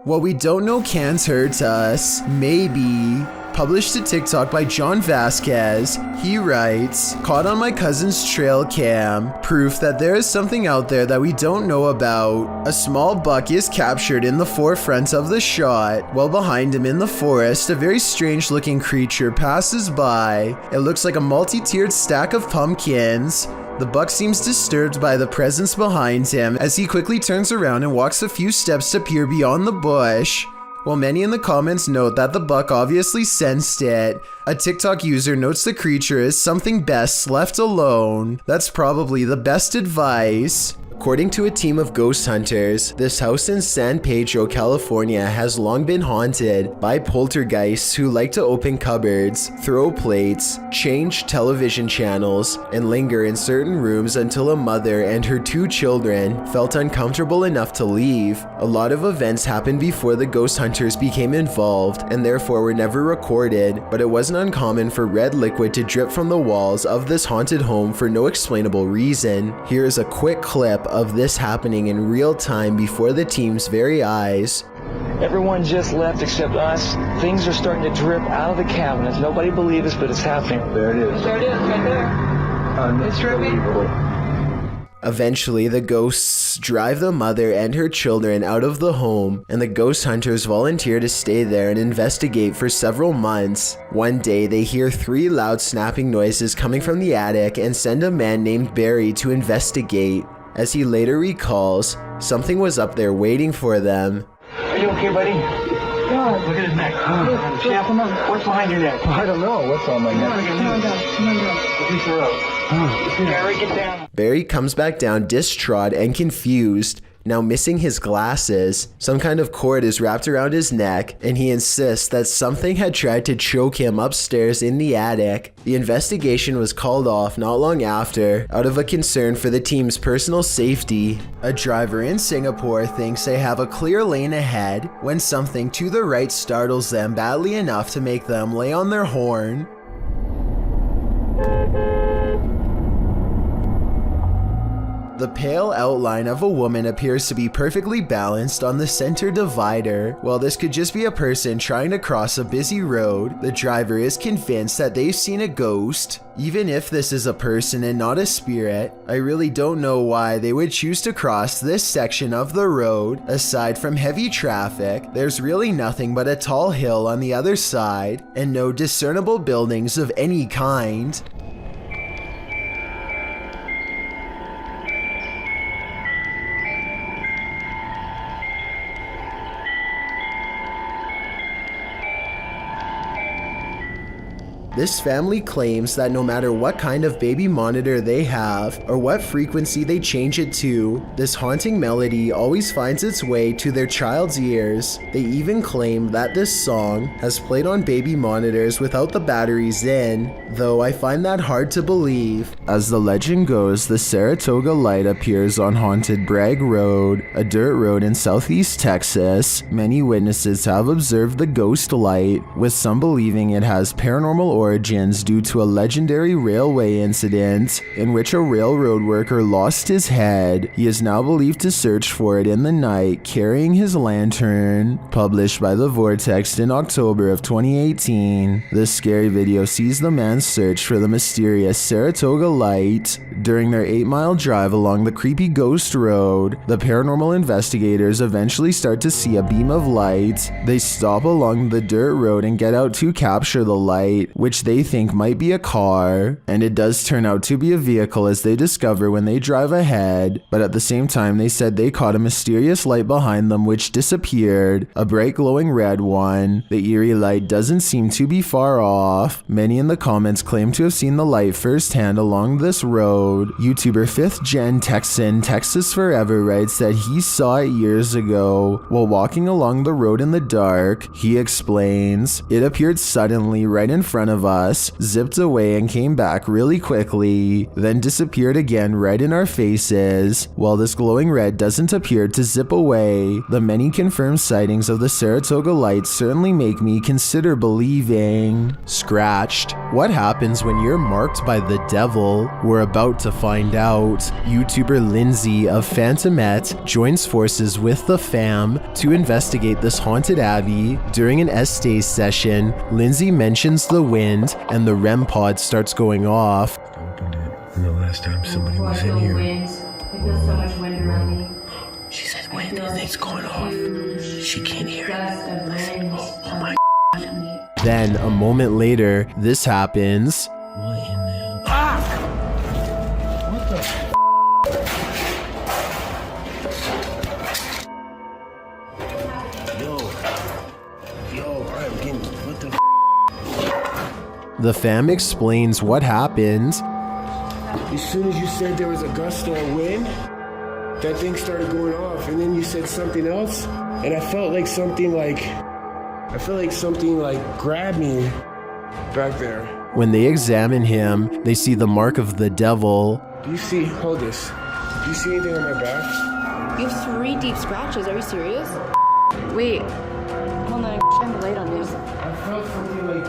What we don't know can't hurt us. Maybe. Published to TikTok by John Vasquez. He writes, caught on my cousin's trail cam. Proof that there is something out there that we don't know about. A small buck is captured in the forefront of the shot. While behind him in the forest, a very strange looking creature passes by. It looks like a multi-tiered stack of pumpkins. The buck seems disturbed by the presence behind him as he quickly turns around and walks a few steps to peer beyond the bush. While many in the comments note that the buck obviously sensed it, a TikTok user notes the creature is something best left alone. That's probably the best advice. According to a team of ghost hunters, this house in San Pedro, California has long been haunted by poltergeists who like to open cupboards, throw plates, change television channels, and linger in certain rooms until a mother and her 2 children felt uncomfortable enough to leave. A lot of events happened before the ghost hunters became involved and therefore were never recorded, but it wasn't uncommon for red liquid to drip from the walls of this haunted home for no explainable reason. Here is a quick clip of this happening in real time before the team's very eyes. Everyone just left except us. Things are starting to drip out of the cabinets. Nobody believes us, but it's happening. There it is. There it is, right there. It's dripping. Eventually, the ghosts drive the mother and her children out of the home, and the ghost hunters volunteer to stay there and investigate for several months. One day, they hear 3 loud snapping noises coming from the attic and send a man named Barry to investigate. As he later recalls, something was up there waiting for them. Are you okay, buddy? God. Look at his neck. What's behind your neck? I don't know what's on my neck. Come on down. Look at your throat. Barry, get down. Barry comes back down distraught and confused, now missing his glasses. Some kind of cord is wrapped around his neck, and he insists that something had tried to choke him upstairs in the attic. The investigation was called off not long after, out of a concern for the team's personal safety. A driver in Singapore thinks they have a clear lane ahead when something to the right startles them badly enough to make them lay on their horn. The pale outline of a woman appears to be perfectly balanced on the center divider. While this could just be a person trying to cross a busy road, the driver is convinced that they've seen a ghost. Even if this is a person and not a spirit, I really don't know why they would choose to cross this section of the road. Aside from heavy traffic, there's really nothing but a tall hill on the other side, and no discernible buildings of any kind. This family claims that no matter what kind of baby monitor they have or what frequency they change it to, this haunting melody always finds its way to their child's ears. They even claim that this song has played on baby monitors without the batteries in, though I find that hard to believe. As the legend goes, the Saratoga light appears on haunted Bragg Road, a dirt road in southeast Texas. Many witnesses have observed the ghost light, with some believing it has paranormal origins due to a legendary railway incident in which a railroad worker lost his head. He is now believed to search for it in the night carrying his lantern. Published by The Vortex in October of 2018, this scary video sees the man's search for the mysterious Saratoga light. During their 8-mile drive along the creepy ghost road, the paranormal investigators eventually start to see a beam of light. They stop along the dirt road and get out to capture the light, which they think might be a car, and it does turn out to be a vehicle as they discover when they drive ahead, but at the same time they said they caught a mysterious light behind them which disappeared, a bright glowing red one. The eerie light doesn't seem to be far off. Many in the comments claim to have seen the light firsthand along this road. YouTuber 5th Gen Texan Texas Forever writes that he saw it years ago while walking along the road in the dark. He explains, "It appeared suddenly right in front of us, zipped away and came back really quickly, then disappeared again right in our faces. While this glowing red doesn't appear to zip away, the many confirmed sightings of the Saratoga light certainly make me consider believing." Scratched. What happens when you're marked by the devil? We're about to find out. YouTuber Lindsay of Phantomette joins forces with the fam to investigate this haunted abbey. During an Estee session, Lindsay mentions the wind and the REM pod starts going off. Opened it, and the last time somebody was in here. I feel so much wind around me. She said wind, it's going off. She can't hear it. Oh my. Then, a moment later, this happens. What in there? Ah! What the? Yo, I'm getting. What the? The fam explains what happened. As soon as you said there was a gust of wind, that thing started going off, and then you said something else, and I felt like something grabbed me back there. When they examine him, they see the mark of the devil. Do you see, hold this, do you see anything on my back? You have 3 deep scratches. Are you serious? Wait. Hold on, shine the light on this. I felt something like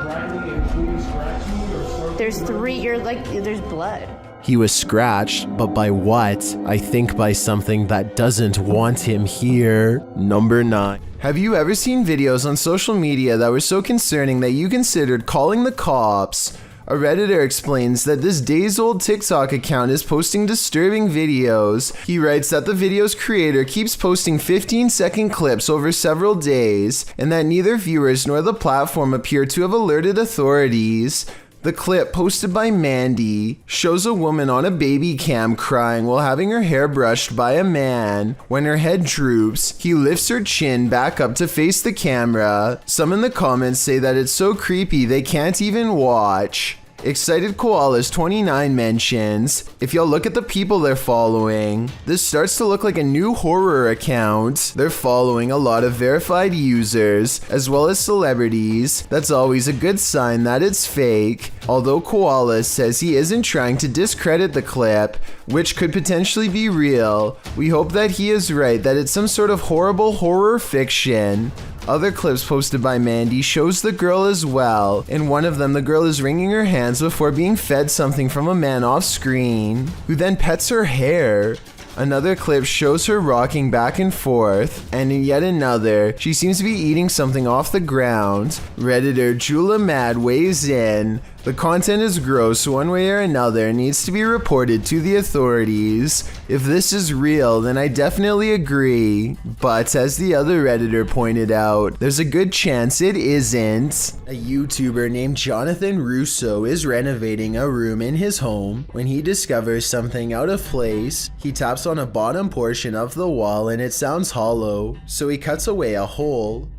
grabbing me and maybe scratching me or something. There's 3, there's blood. He was scratched, but by what? I think by something that doesn't want him here. Number 9. Have you ever seen videos on social media that were so concerning that you considered calling the cops? A Redditor explains that this days-old TikTok account is posting disturbing videos. He writes that the video's creator keeps posting 15-second clips over several days, and that neither viewers nor the platform appear to have alerted authorities. The clip, posted by Mandy, shows a woman on a baby cam crying while having her hair brushed by a man. When her head droops, he lifts her chin back up to face the camera. Some in the comments say that it's so creepy they can't even watch. Excited Koalas 29 mentions, if y'all look at the people they're following, this starts to look like a new horror account. They're following a lot of verified users, as well as celebrities. That's always a good sign that it's fake. Although Koalas says he isn't trying to discredit the clip, which could potentially be real, we hope that he is right, that it's some sort of horrible horror fiction. Other clips posted by Mandy shows the girl as well. In one of them, the girl is wringing her hands before being fed something from a man off screen, who then pets her hair. Another clip shows her rocking back and forth, and in yet another, she seems to be eating something off the ground. Redditor Jula Mad weighs in. The content is gross one way or another and needs to be reported to the authorities. If this is real, then I definitely agree. But as the other Redditor pointed out, there's a good chance it isn't. A YouTuber named Jonathan Russo is renovating a room in his home when he discovers something out of place. He taps on a bottom portion of the wall and it sounds hollow, so he cuts away a hole.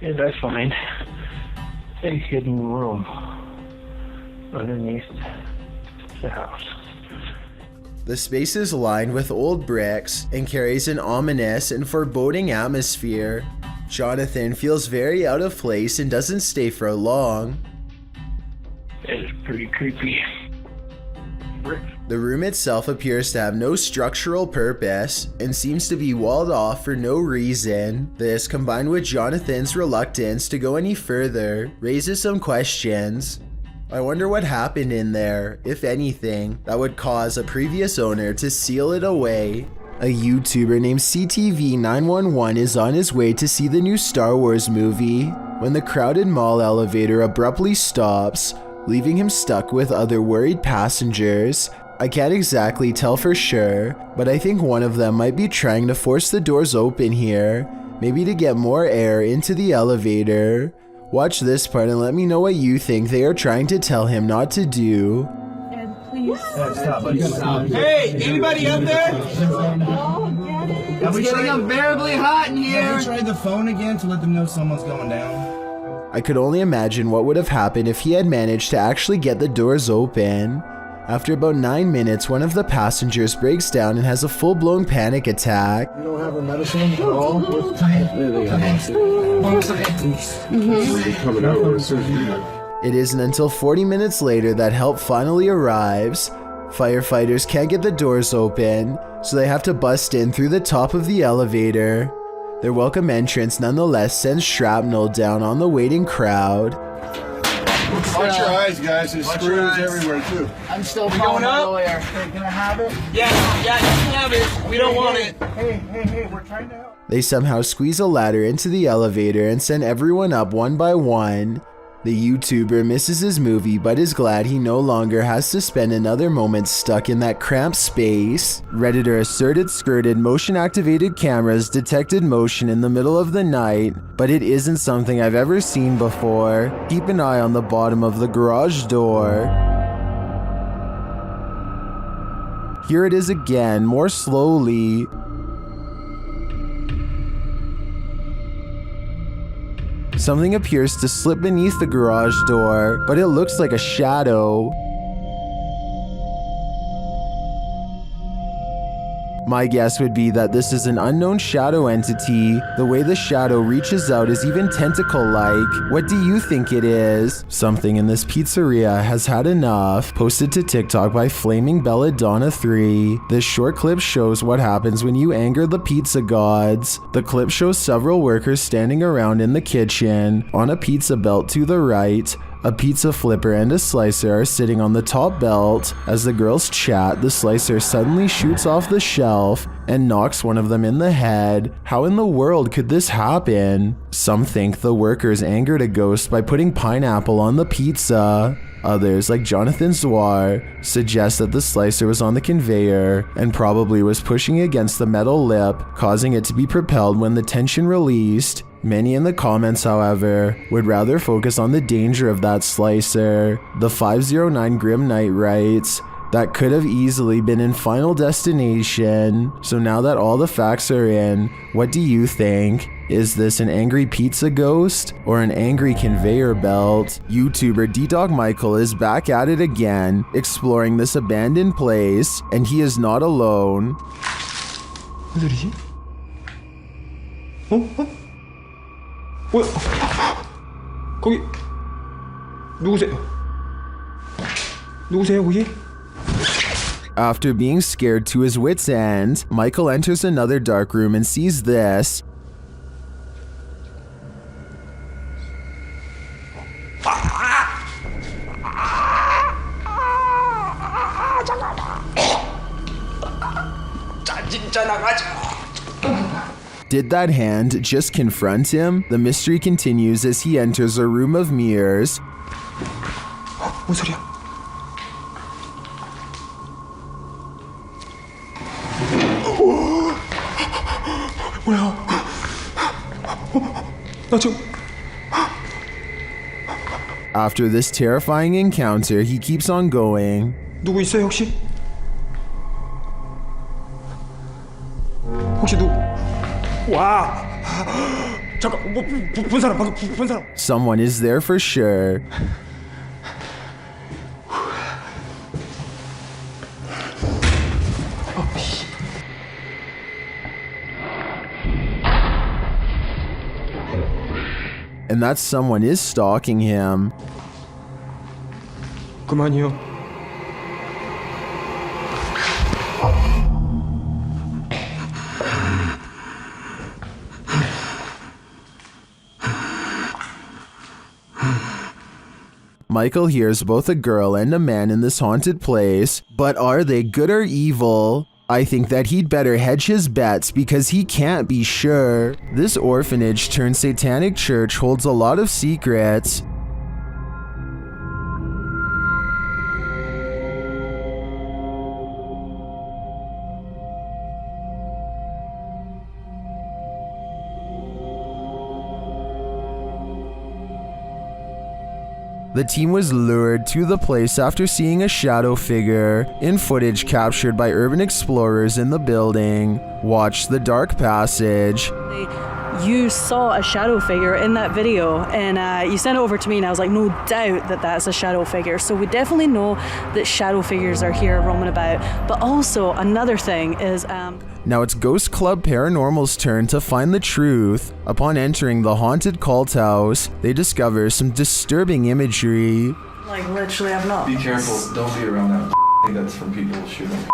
And I find a hidden room underneath the house. The space is lined with old bricks and carries an ominous and foreboding atmosphere. Jonathan feels very out of place and doesn't stay for long. It's pretty creepy. The room itself appears to have no structural purpose and seems to be walled off for no reason. This, combined with Jonathan's reluctance to go any further, raises some questions. I wonder what happened in there, if anything, that would cause a previous owner to seal it away. A YouTuber named CTV911 is on his way to see the new Star Wars movie when the crowded mall elevator abruptly stops, leaving him stuck with other worried passengers. I can't exactly tell for sure, but I think one of them might be trying to force the doors open here, maybe to get more air into the elevator. Watch this part and let me know what you think they are trying to tell him not to do. Please. Stop. Hey, anybody up there? It's getting unbearably hot in here. Have you tried the phone again to let them know someone's going down? I could only imagine what would have happened if he had managed to actually get the doors open. After about 9 minutes, one of the passengers breaks down and has a full-blown panic attack. You don't have a medicine at all? It isn't until 40 minutes later that help finally arrives. Firefighters can't get the doors open, so they have to bust in through the top of the elevator. Their welcome entrance nonetheless sends shrapnel down on the waiting crowd. Watch your eyes, guys. There's screws everywhere, too. I'm still going up? lawyer. Hey, can I have it? Yeah, you can have it. We don't want it. Hey, we're trying to help. They somehow squeeze a ladder into the elevator and send everyone up one by one. The YouTuber misses his movie but is glad he no longer has to spend another moment stuck in that cramped space. Redditor asserted skirted motion-activated cameras detected motion in the middle of the night, but it isn't something I've ever seen before. Keep an eye on the bottom of the garage door. Here it is again, more slowly. Something appears to slip beneath the garage door, but it looks like a shadow. My guess would be that this is an unknown shadow entity. The way the shadow reaches out is even tentacle-like. What do you think it is? Something in this pizzeria has had enough. Posted to TikTok by Flaming Belladonna 3. This short clip shows what happens when you anger the pizza gods. The clip shows several workers standing around in the kitchen. On a pizza belt to the right, a pizza flipper and a slicer are sitting on the top belt. As the girls chat, the slicer suddenly shoots off the shelf and knocks one of them in the head. How in the world could this happen? Some think the workers angered a ghost by putting pineapple on the pizza. Others, like Jonathan Zwar, suggest that the slicer was on the conveyor and probably was pushing against the metal lip, causing it to be propelled when the tension released. Many in the comments, however, would rather focus on the danger of that slicer. The 509 Grim Knight writes, that could have easily been in Final Destination. So now that all the facts are in, what do you think? Is this an angry pizza ghost or an angry conveyor belt? YouTuber D-Dog Michael is back at it again, exploring this abandoned place, and he is not alone. 무슨 소리지? 뭐야? 거기 누구세요? 누구세요 거기? After being scared to his wits' end, Michael enters another dark room and sees this. Did that hand just confront him? The mystery continues as he enters a room of mirrors. 뭔 소리야? 뭐야? 나 지금 After this terrifying encounter, he keeps on going. 누구 있어요 혹시? 혹시 와! 잠깐 본 사람 방금 본 사람. Someone is there for sure. And that someone is stalking him. 그만이요. Michael hears both a girl and a man in this haunted place, but are they good or evil? I think that he'd better hedge his bets because he can't be sure. This orphanage turned satanic church holds a lot of secrets. The team was lured to the place after seeing a shadow figure in footage captured by urban explorers in the building. Watch the dark passage. You saw a shadow figure in that video and you sent it over to me and I was like, no doubt that that's a shadow figure. So we definitely know that shadow figures are here roaming about. But also another thing is... Now it's Ghost Club Paranormal's turn to find the truth. Upon entering the haunted cult house, they discover some disturbing imagery. Like literally I've not... Be careful, don't be around that that's from people shooting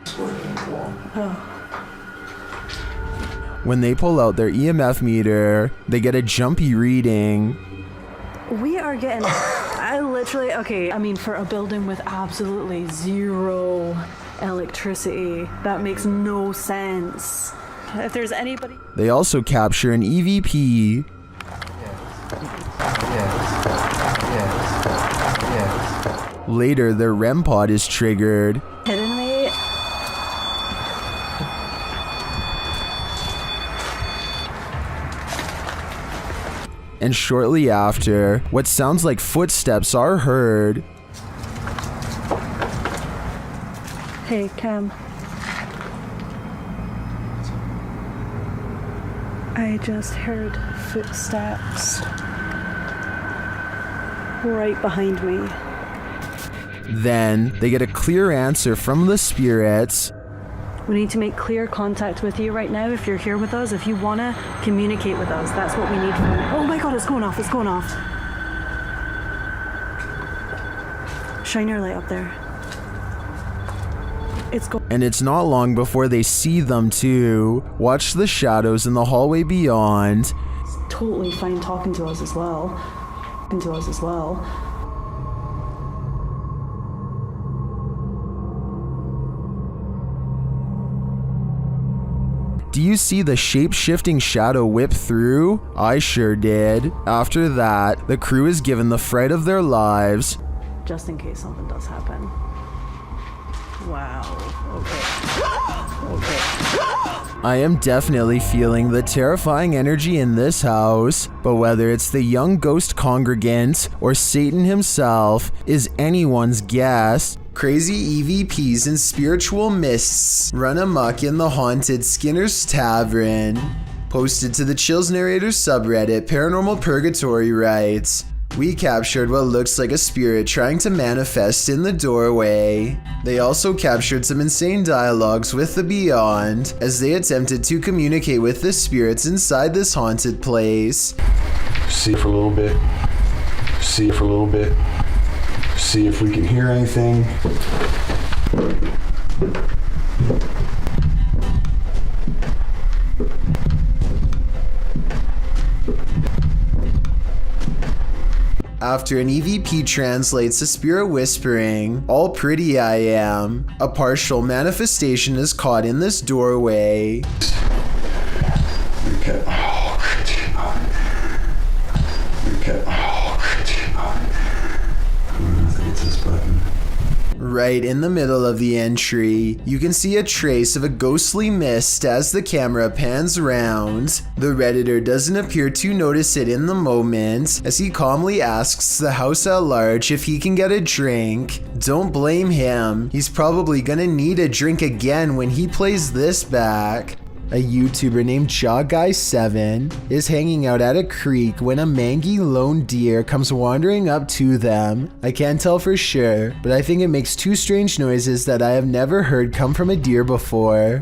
squirting in the wall. Oh. When they pull out their EMF meter, they get a jumpy reading. We are are getting, I literally, okay, I mean, for a building with absolutely zero electricity, that makes no sense. If there's anybody... They also capture an EVP. Yes. Later, their REM pod is triggered. Kidding me? And shortly after, what sounds like footsteps are heard. Hey, Cam. I just heard footsteps right behind me. Then, they get a clear answer from the spirits. We need to make clear contact with you right now if you're here with us. If you want to communicate with us, that's what we need from you. Oh my god, it's going off, it's going off. Shine your light up there. And it's not long before they see them too. Watch the shadows in the hallway beyond. It's totally fine talking to us as well. Do you see the shape-shifting shadow whip through? I sure did. After that, the crew is given the fright of their lives. Just in case something does happen. Wow. Okay. I am definitely feeling the terrifying energy in this house, but whether it's the young ghost congregant or Satan himself is anyone's guess. Crazy EVPs and spiritual mists run amok in the haunted Skinner's Tavern. Posted to the Chills Narrator subreddit, Paranormal Purgatory writes, "We captured what looks like a spirit trying to manifest in the doorway." They also captured some insane dialogues with the beyond as they attempted to communicate with the spirits inside this haunted place. See for a little bit. See for a little bit. See if we can hear anything. After an EVP translates a spirit whispering, "All pretty I am," a partial manifestation is caught in this doorway. Okay. Oh, okay. Right in the middle of the entry, you can see a trace of a ghostly mist as the camera pans around. The Redditor doesn't appear to notice it in the moment, as he calmly asks the house at large if he can get a drink. Don't blame him, he's probably gonna need a drink again when he plays this back. A YouTuber named JawGuy7 is hanging out at a creek when a mangy lone deer comes wandering up to them. I can't tell for sure, but I think it makes two strange noises that I have never heard come from a deer before.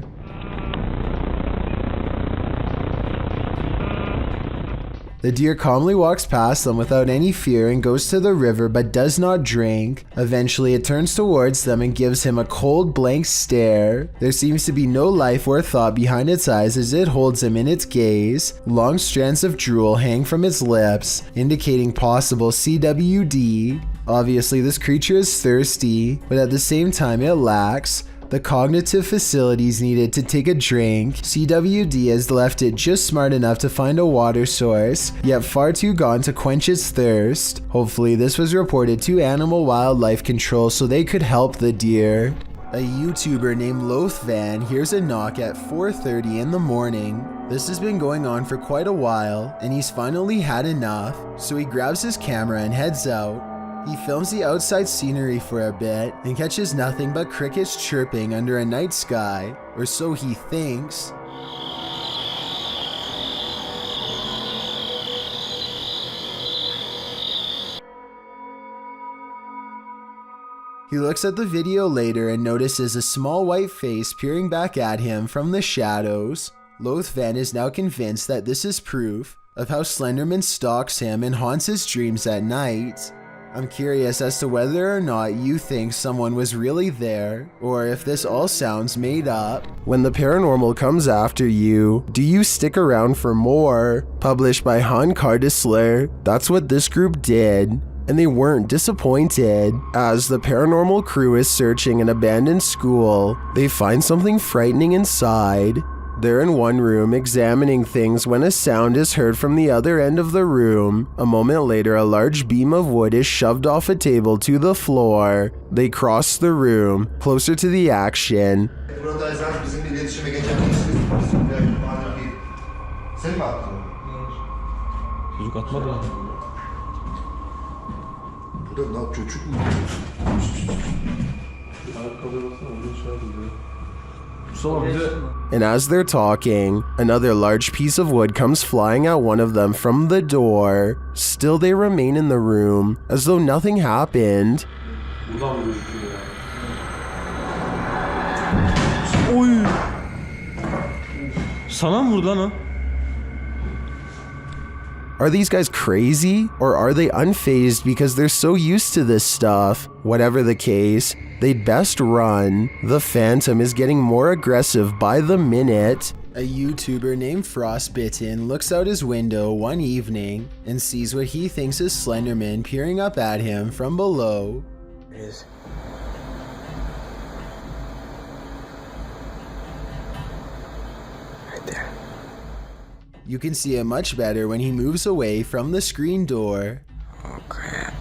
The deer calmly walks past them without any fear and goes to the river but does not drink. Eventually it turns towards them and gives him a cold blank stare. There seems to be no life or thought behind its eyes as it holds him in its gaze. Long strands of drool hang from its lips, indicating possible CWD. Obviously this creature is thirsty, but at the same time it lacks the cognitive facilities needed to take a drink. CWD has left it just smart enough to find a water source, yet far too gone to quench its thirst. Hopefully this was reported to Animal Wildlife Control so they could help the deer. A YouTuber named Lothvan hears a knock at 4:30 in the morning. This has been going on for quite a while, and he's finally had enough, so he grabs his camera and heads out. He films the outside scenery for a bit and catches nothing but crickets chirping under a night sky, or so he thinks. He looks at the video later and notices a small white face peering back at him from the shadows. Lothvan is now convinced that this is proof of how Slenderman stalks him and haunts his dreams at night. I'm curious as to whether or not you think someone was really there, or if this all sounds made up. When the paranormal comes after you, do you stick around for more? Published by Han Cardisler, that's what this group did. And they weren't disappointed. As the paranormal crew is searching an abandoned school, they find something frightening inside. They're in one room examining things when a sound is heard from the other end of the room. A moment later, a large beam of wood is shoved off a table to the floor. They cross the room, closer to the action. And as they're talking, another large piece of wood comes flying at one of them from the door. Still, they remain in the room, as though nothing happened. Are these guys crazy, or are they unfazed because they're so used to this stuff? Whatever the case, they'd best run. The Phantom is getting more aggressive by the minute. A YouTuber named Frostbitten looks out his window one evening and sees what he thinks is Slenderman peering up at him from below. It is. Right there. You can see it much better when he moves away from the screen door. Oh crap.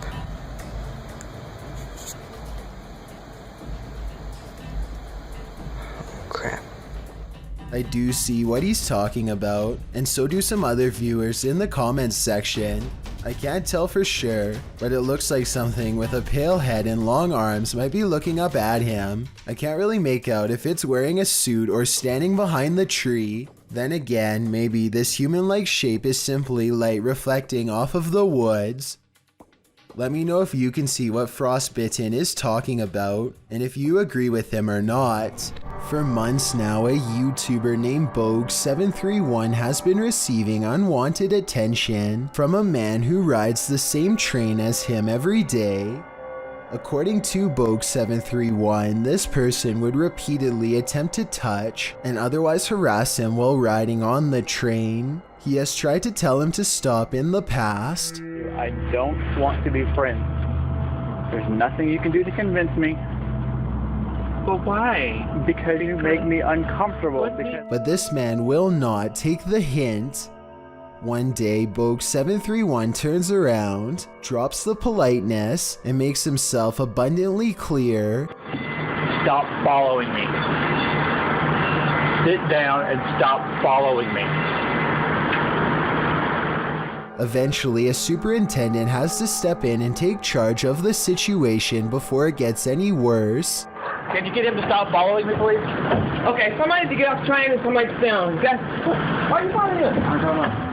I do see what he's talking about, and so do some other viewers in the comments section. I can't tell for sure, but it looks like something with a pale head and long arms might be looking up at him. I can't really make out if it's wearing a suit or standing behind the tree. Then again, maybe this human-like shape is simply light reflecting off of the woods. Let me know if you can see what Frostbitten is talking about, and if you agree with him or not. For months now, a YouTuber named Bogue731 has been receiving unwanted attention from a man who rides the same train as him every day. According to Bogue731, this person would repeatedly attempt to touch and otherwise harass him while riding on the train. He has tried to tell him to stop in the past. I don't want to be friends. There's nothing you can do to convince me. But why? Because you make me uncomfortable. But this man will not take the hint. One day, Bogue731 turns around, drops the politeness, and makes himself abundantly clear. Stop following me. Sit down and stop following me. Eventually, a superintendent has to step in and take charge of the situation before it gets any worse. Can you get him to stop following me, please? Okay, somebody needs to get off the train and somebody sit down. Why are you following him? I don't know.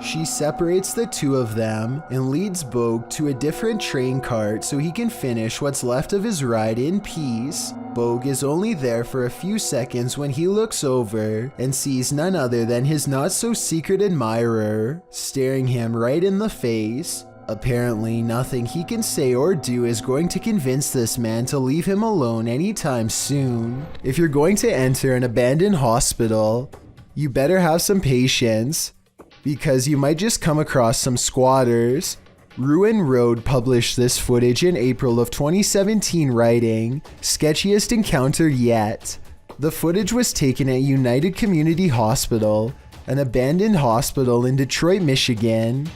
She separates the two of them and leads Bogue to a different train cart so he can finish what's left of his ride in peace. Bogue is only there for a few seconds when he looks over and sees none other than his not-so-secret admirer staring him right in the face. Apparently, nothing he can say or do is going to convince this man to leave him alone anytime soon. If you're going to enter an abandoned hospital, you better have some patience, because you might just come across some squatters. Ruin Road published this footage in April of 2017, writing, "Sketchiest encounter yet." The footage was taken at United Community Hospital, an abandoned hospital in Detroit, Michigan.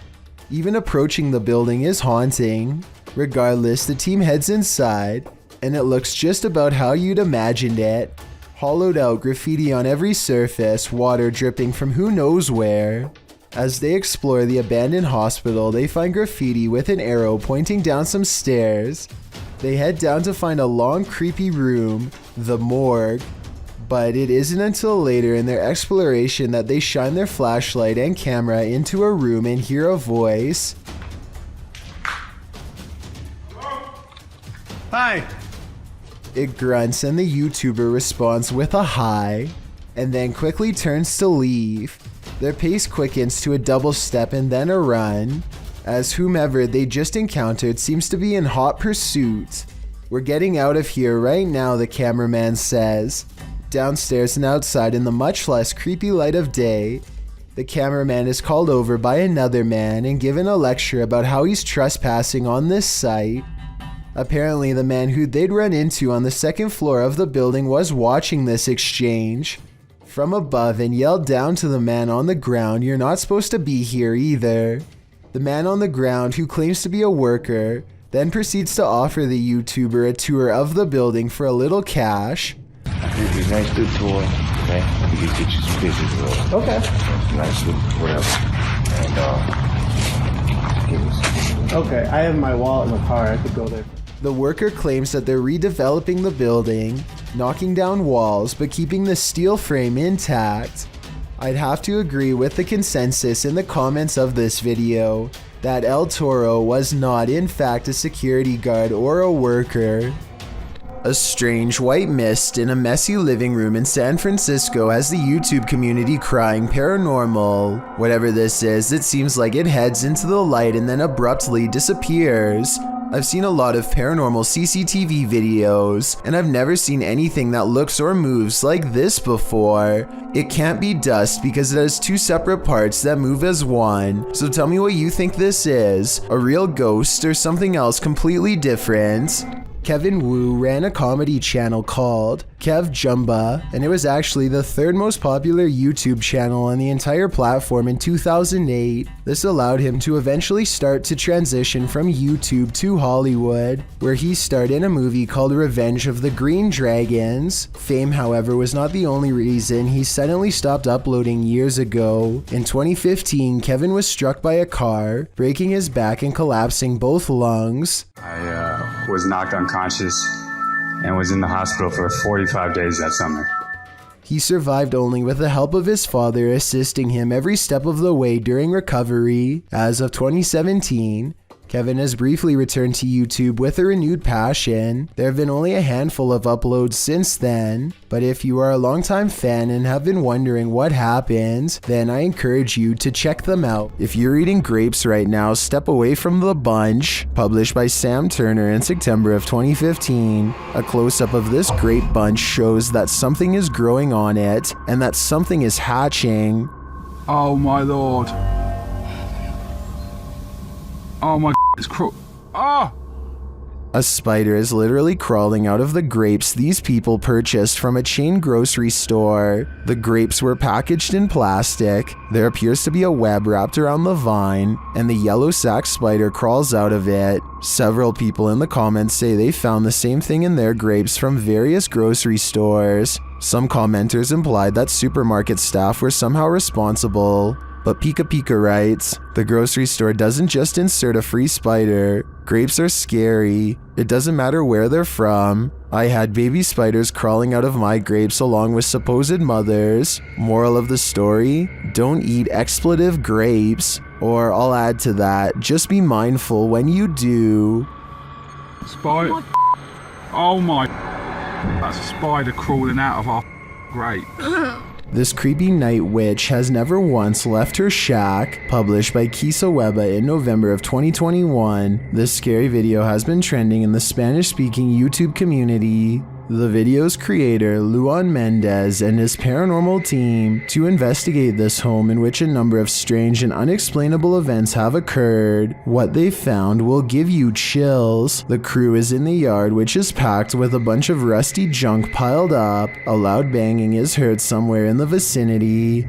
Even approaching the building is haunting. Regardless, the team heads inside, and it looks just about how you'd imagined it. Hollowed out graffiti on every surface, water dripping from who knows where. As they explore the abandoned hospital, they find graffiti with an arrow pointing down some stairs. They head down to find a long, creepy room, the morgue. But it isn't until later in their exploration that they shine their flashlight and camera into a room and hear a voice. Hi. It grunts and the YouTuber responds with a hi, and then quickly turns to leave. Their pace quickens to a double step and then a run. as whomever they just encountered seems to be in hot pursuit. We're getting out of here right now, the cameraman says. Downstairs and outside in the much less creepy light of day, the cameraman is called over by another man and given a lecture about how he's trespassing on this site. Apparently, the man who they'd run into on the second floor of the building was watching this exchange from above and yelled down to the man on the ground, "You're not supposed to be here either." The man on the ground, who claims to be a worker, then proceeds to offer the YouTuber a tour of the building for a little cash. I think it'd be nice to tour, okay? We could get you some pictures of Okay. nice little whatever. And give us. Okay, I have my wallet in the car. I could go there. The worker claims that they're redeveloping the building, knocking down walls, but keeping the steel frame intact. I'd have to agree with the consensus in the comments of this video that El Toro was not in fact a security guard or a worker. A strange white mist in a messy living room in San Francisco has the YouTube community crying paranormal. Whatever this is, it seems like it heads into the light and then abruptly disappears. I've seen a lot of paranormal CCTV videos, and I've never seen anything that looks or moves like this before. It can't be dust because it has two separate parts that move as one. So tell me what you think this is, a real ghost or something else completely different. Kevin Wu ran a comedy channel called KevJumba, and it was actually the third most popular YouTube channel on the entire platform in 2008. This allowed him to eventually start to transition from YouTube to Hollywood, where he starred in a movie called Revenge of the Green Dragons. Fame, however, was not the only reason he suddenly stopped uploading years ago. In 2015, Kevin was struck by a car, breaking his back and collapsing both lungs. I was knocked unconscious and was in the hospital for 45 days that summer. He survived only with the help of his father assisting him every step of the way during recovery. As of 2017, Kevin has briefly returned to YouTube with a renewed passion. There have been only a handful of uploads since then, but if you are a longtime fan and have been wondering what happened, then I encourage you to check them out. If you're eating grapes right now, step away from the bunch. Published by Sam Turner in September of 2015, a close-up of this grape bunch shows that something is growing on it and that something is hatching. Oh my lord. Oh my, it's ah! A spider is literally crawling out of the grapes these people purchased from a chain grocery store. The grapes were packaged in plastic. There appears to be a web wrapped around the vine, and the yellow sac spider crawls out of it. Several people in the comments say they found the same thing in their grapes from various grocery stores. Some commenters implied that supermarket staff were somehow responsible. But Pika Pika writes, the grocery store doesn't just insert a free spider. Grapes are scary. It doesn't matter where they're from. I had baby spiders crawling out of my grapes along with supposed mothers. Moral of the story, don't eat expletive grapes. Or I'll add to that, just be mindful when you do. Spider. Oh my. That's a spider crawling out of our grape. This creepy night witch has never once left her shack. Published by Kisa Weba in November of 2021, this scary video has been trending in the Spanish-speaking YouTube community. The video's creator, Luan Mendez, and his paranormal team to investigate this home in which a number of strange and unexplainable events have occurred. What they found will give you chills. The crew is in the yard, which is packed with a bunch of rusty junk piled up. A loud banging is heard somewhere in the vicinity.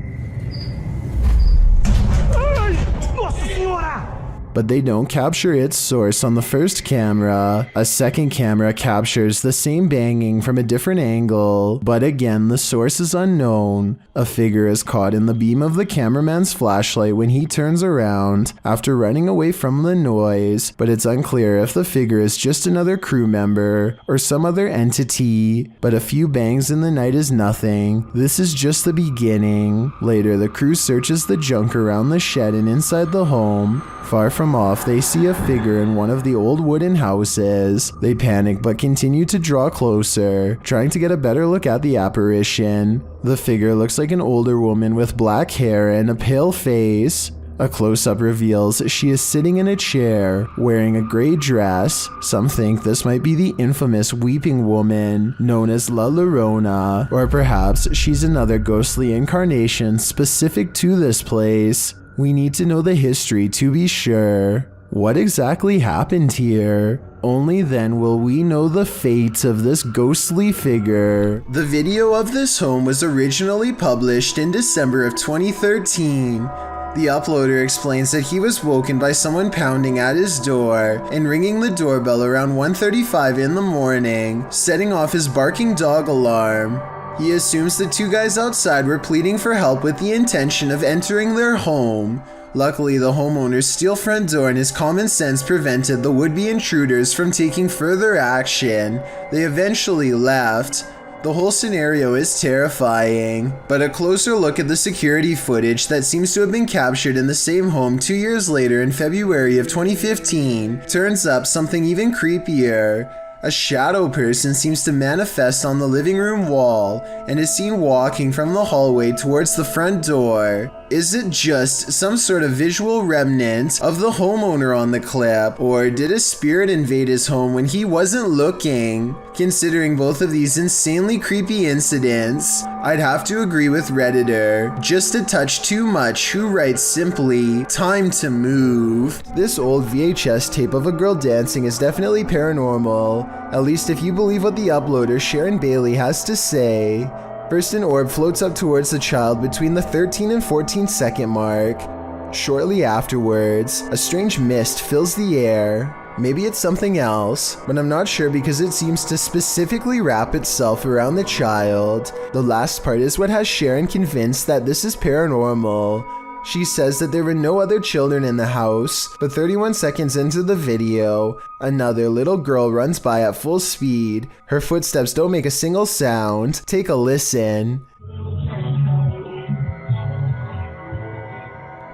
But they don't capture its source on the first camera. A second camera captures the same banging from a different angle, but again the source is unknown. A figure is caught in the beam of the cameraman's flashlight when he turns around after running away from the noise, but it's unclear if the figure is just another crew member or some other entity. But a few bangs in the night is nothing. This is just the beginning. Later, the crew searches the junk around the shed and inside the home. Far from off, they see a figure in one of the old wooden houses. They panic but continue to draw closer, trying to get a better look at the apparition. The figure looks like an older woman with black hair and a pale face. A close-up reveals she is sitting in a chair, wearing a gray dress. Some think this might be the infamous weeping woman, known as La Llorona, or perhaps she's another ghostly incarnation specific to this place. We need to know the history to be sure. What exactly happened here? Only then will we know the fate of this ghostly figure. The video of this home was originally published in December of 2013. The uploader explains that he was woken by someone pounding at his door and ringing the doorbell around 1:35 in the morning, setting off his barking dog alarm. He assumes the two guys outside were pleading for help with the intention of entering their home. Luckily, the homeowner's steel front door and his common sense prevented the would-be intruders from taking further action. They eventually left. The whole scenario is terrifying, but a closer look at the security footage that seems to have been captured in the same home 2 years later in February of 2015 turns up something even creepier. A shadow person seems to manifest on the living room wall and is seen walking from the hallway towards the front door. Is it just some sort of visual remnant of the homeowner on the clip, or did a spirit invade his home when he wasn't looking? Considering both of these insanely creepy incidents, I'd have to agree with Redditor, just a touch too much, who writes simply, "Time to move." This old VHS tape of a girl dancing is definitely paranormal, at least if you believe what the uploader Sharon Bailey has to say. First, an orb floats up towards the child between the 13 and 14 second mark. Shortly afterwards, a strange mist fills the air. Maybe it's something else, but I'm not sure because it seems to specifically wrap itself around the child. The last part is what has Sharon convinced that this is paranormal. She says that there were no other children in the house, but 31 seconds into the video, another little girl runs by at full speed. Her footsteps don't make a single sound. Take a listen.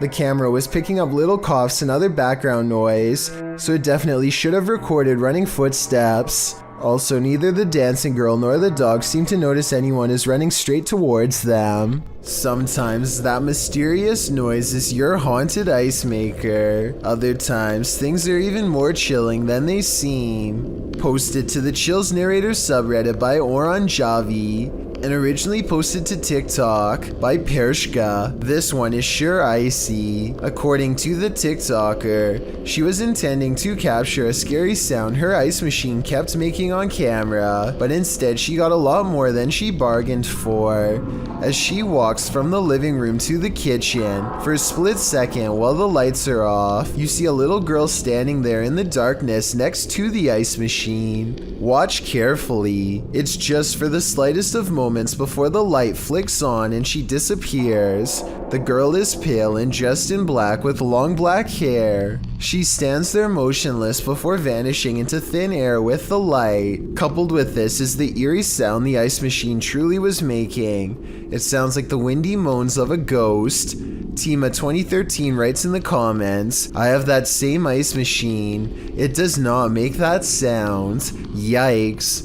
The camera was picking up little coughs and other background noise, so it definitely should have recorded running footsteps. Also, neither the dancing girl nor the dog seem to notice anyone is running straight towards them. Sometimes that mysterious noise is your haunted ice maker. Other times, things are even more chilling than they seem. Posted to the Chills Narrator subreddit by Oran Javi, and originally posted to TikTok by Pershka. This one is sure icy. According to the TikToker, she was intending to capture a scary sound her ice machine kept making on camera, but instead she got a lot more than she bargained for. As she walks from the living room to the kitchen, for a split second while the lights are off, you see a little girl standing there in the darkness next to the ice machine. Watch carefully. It's just for the slightest of moments before the light flicks on and she disappears. The girl is pale and dressed in black with long black hair. She stands there motionless before vanishing into thin air with the light. Coupled with this is the eerie sound the ice machine truly was making. It sounds like the windy moans of a ghost. Tima2013 writes in the comments, "I have that same ice machine. It does not make that sound. Yikes."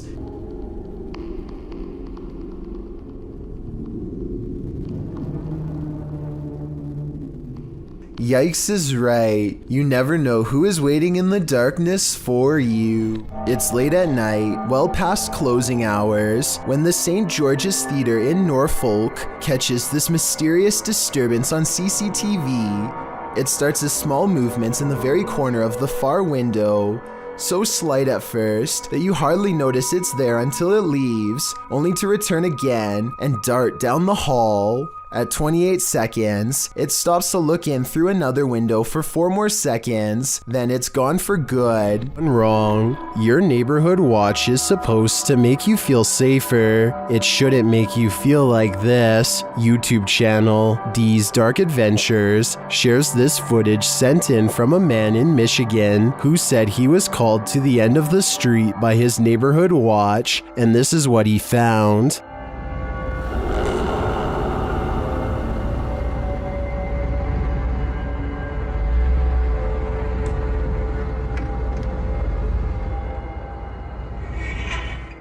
Yikes is right. You never know who is waiting in the darkness for you. It's late at night, well past closing hours, when the St. George's Theatre in Norfolk catches this mysterious disturbance on CCTV. It starts as small movements in the very corner of the far window, so slight at first that you hardly notice it's there until it leaves, only to return again and dart down the hall. At 28 seconds, it stops to look in through another window for 4 more seconds, then it's gone for good. Wrong. Your neighborhood watch is supposed to make you feel safer. It shouldn't make you feel like this. YouTube channel D's Dark Adventures shares this footage sent in from a man in Michigan who said he was called to the end of the street by his neighborhood watch, and this is what he found.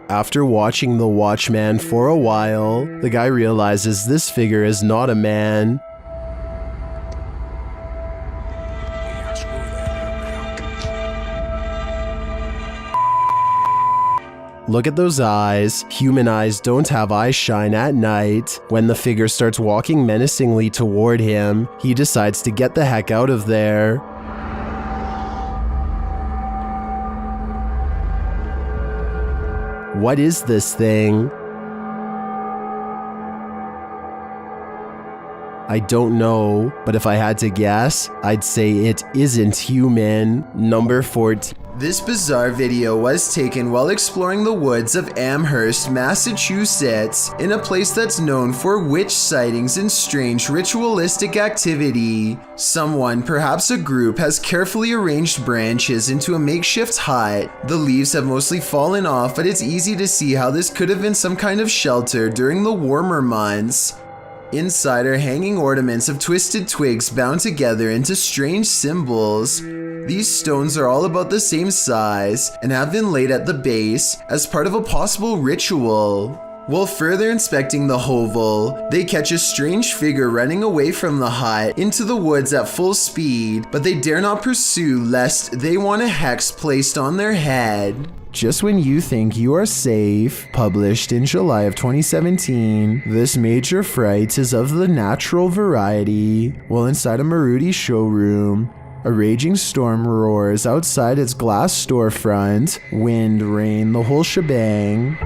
After watching the Watchman for a while, the guy realizes this figure is not a man. Look at those eyes. Human eyes don't have eye shine at night. When the figure starts walking menacingly toward him, he decides to get the heck out of there. What is this thing? I don't know, but if I had to guess, I'd say it isn't human. Number 14. This bizarre video was taken while exploring the woods of Amherst, Massachusetts, in a place that's known for witch sightings and strange ritualistic activity. Someone, perhaps a group, has carefully arranged branches into a makeshift hut. The leaves have mostly fallen off, but it's easy to see how this could have been some kind of shelter during the warmer months. Inside are hanging ornaments of twisted twigs bound together into strange symbols. These stones are all about the same size and have been laid at the base as part of a possible ritual. While further inspecting the hovel, they catch a strange figure running away from the hut into the woods at full speed, but they dare not pursue lest they want a hex placed on their head. Just When You Think You Are Safe, published in July of 2017, this major fright is of the natural variety. While inside a Maruti showroom, a raging storm roars outside its glass storefront, wind, rain, the whole shebang.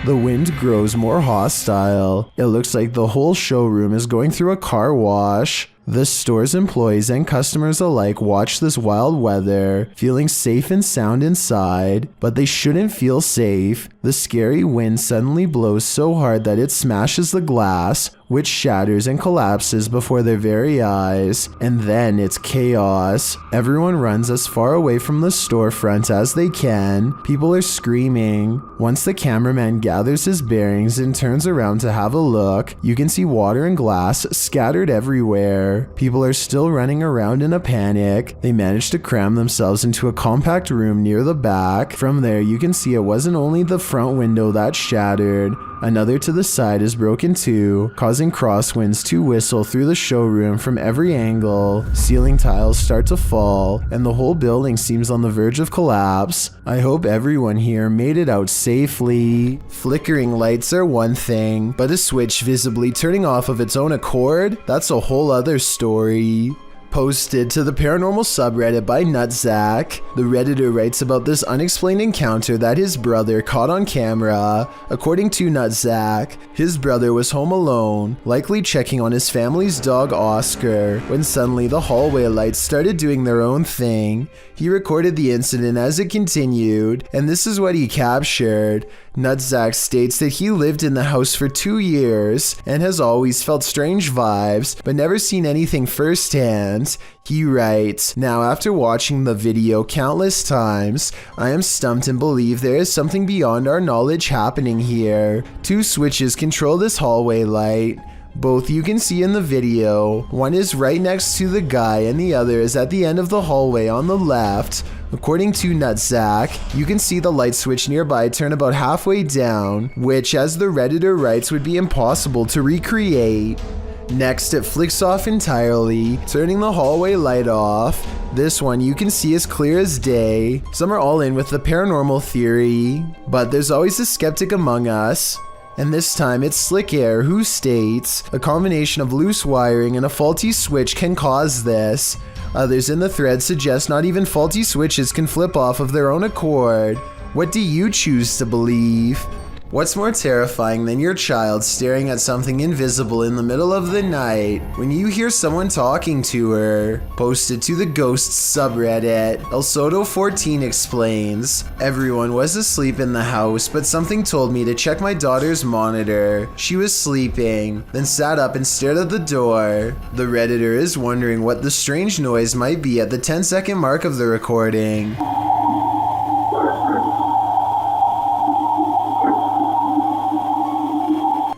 The wind grows more hostile. It looks like the whole showroom is going through a car wash. The store's employees and customers alike watch this wild weather, feeling safe and sound inside, but they shouldn't feel safe. The scary wind suddenly blows so hard that it smashes the glass, which shatters and collapses before their very eyes, and then it's chaos. Everyone runs as far away from the storefront as they can. People are screaming. Once the cameraman gathers his bearings and turns around to have a look, you can see water and glass scattered everywhere. People are still running around in a panic. They manage to cram themselves into a compact room near the back. From there, you can see it wasn't only the front window that shattered. Another to the side is broken too, causing crosswinds to whistle through the showroom from every angle. Ceiling tiles start to fall, and the whole building seems on the verge of collapse. I hope everyone here made it out safely. Flickering lights are one thing, but a switch visibly turning off of its own accord? That's a whole other story. Posted to the paranormal subreddit by Nutsack, the Redditor writes about this unexplained encounter that his brother caught on camera. According to Nutsack, his brother was home alone, likely checking on his family's dog Oscar, when suddenly the hallway lights started doing their own thing. He recorded the incident as it continued, and this is what he captured. Nutsack states that he lived in the house for 2 years and has always felt strange vibes, but never seen anything firsthand. He writes, "Now after watching the video countless times, I am stumped and believe there is something beyond our knowledge happening here. 2 switches control this hallway light. Both you can see in the video. One is right next to the guy and the other is at the end of the hallway on the left. According to Nutsack, you can see the light switch nearby turn about halfway down, which, as the Redditor writes, would be impossible to recreate. Next, it flicks off entirely, turning the hallway light off. This one you can see as clear as day. Some are all in with the paranormal theory, but there's always a skeptic among us. And this time it's Slick Air who states, a combination of loose wiring and a faulty switch can cause this. Others in the thread suggest not even faulty switches can flip off of their own accord. What do you choose to believe? What's more terrifying than your child staring at something invisible in the middle of the night when you hear someone talking to her? Posted to the Ghosts subreddit, El Soto14 explains, everyone was asleep in the house, but something told me to check my daughter's monitor. She was sleeping, then sat up and stared at the door. The Redditor is wondering what the strange noise might be at the 10-second mark of the recording.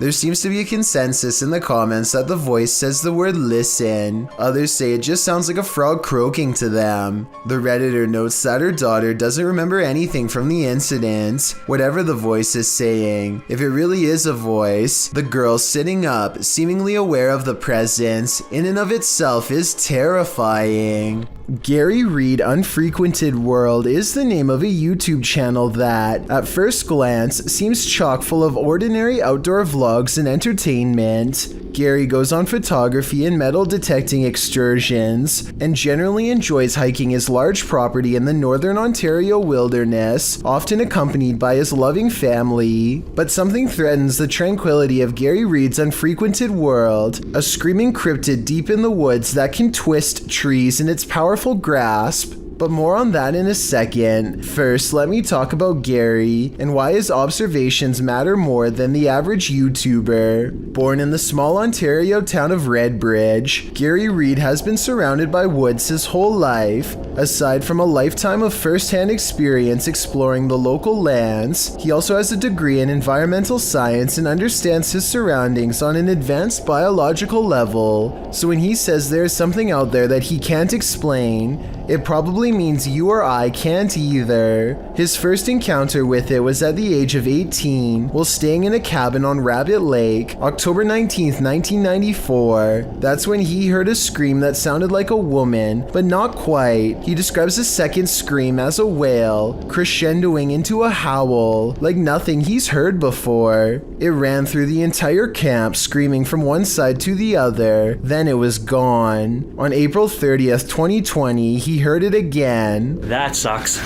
There seems to be a consensus in the comments that the voice says the word listen. Others say it just sounds like a frog croaking to them. The Redditor notes that her daughter doesn't remember anything from the incident, whatever the voice is saying. If it really is a voice, the girl sitting up, seemingly aware of the presence, in and of itself is terrifying. Gary Reed Unfrequented World is the name of a YouTube channel that, at first glance, seems chock full of ordinary outdoor vlogs and entertainment. Gary goes on photography and metal detecting excursions, and generally enjoys hiking his large property in the northern Ontario wilderness, often accompanied by his loving family. But something threatens the tranquility of Gary Reed's Unfrequented World, a screaming cryptid deep in the woods that can twist trees in its powerful grasp. But more on that in a second. First, let me talk about Gary and why his observations matter more than the average YouTuber. Born in the small Ontario town of Redbridge, Gary Reed has been surrounded by woods his whole life. Aside from a lifetime of first-hand experience exploring the local lands, he also has a degree in environmental science and understands his surroundings on an advanced biological level. So when he says there is something out there that he can't explain, it probably means you or I can't either. His first encounter with it was at the age of 18 while staying in a cabin on Rabbit Lake, October 19th, 1994. That's when he heard a scream that sounded like a woman, but not quite. He describes the second scream as a wail, crescendoing into a howl, like nothing he's heard before. It ran through the entire camp, screaming from one side to the other, then it was gone. On April 30th, 2020, he heard it again. That sucks.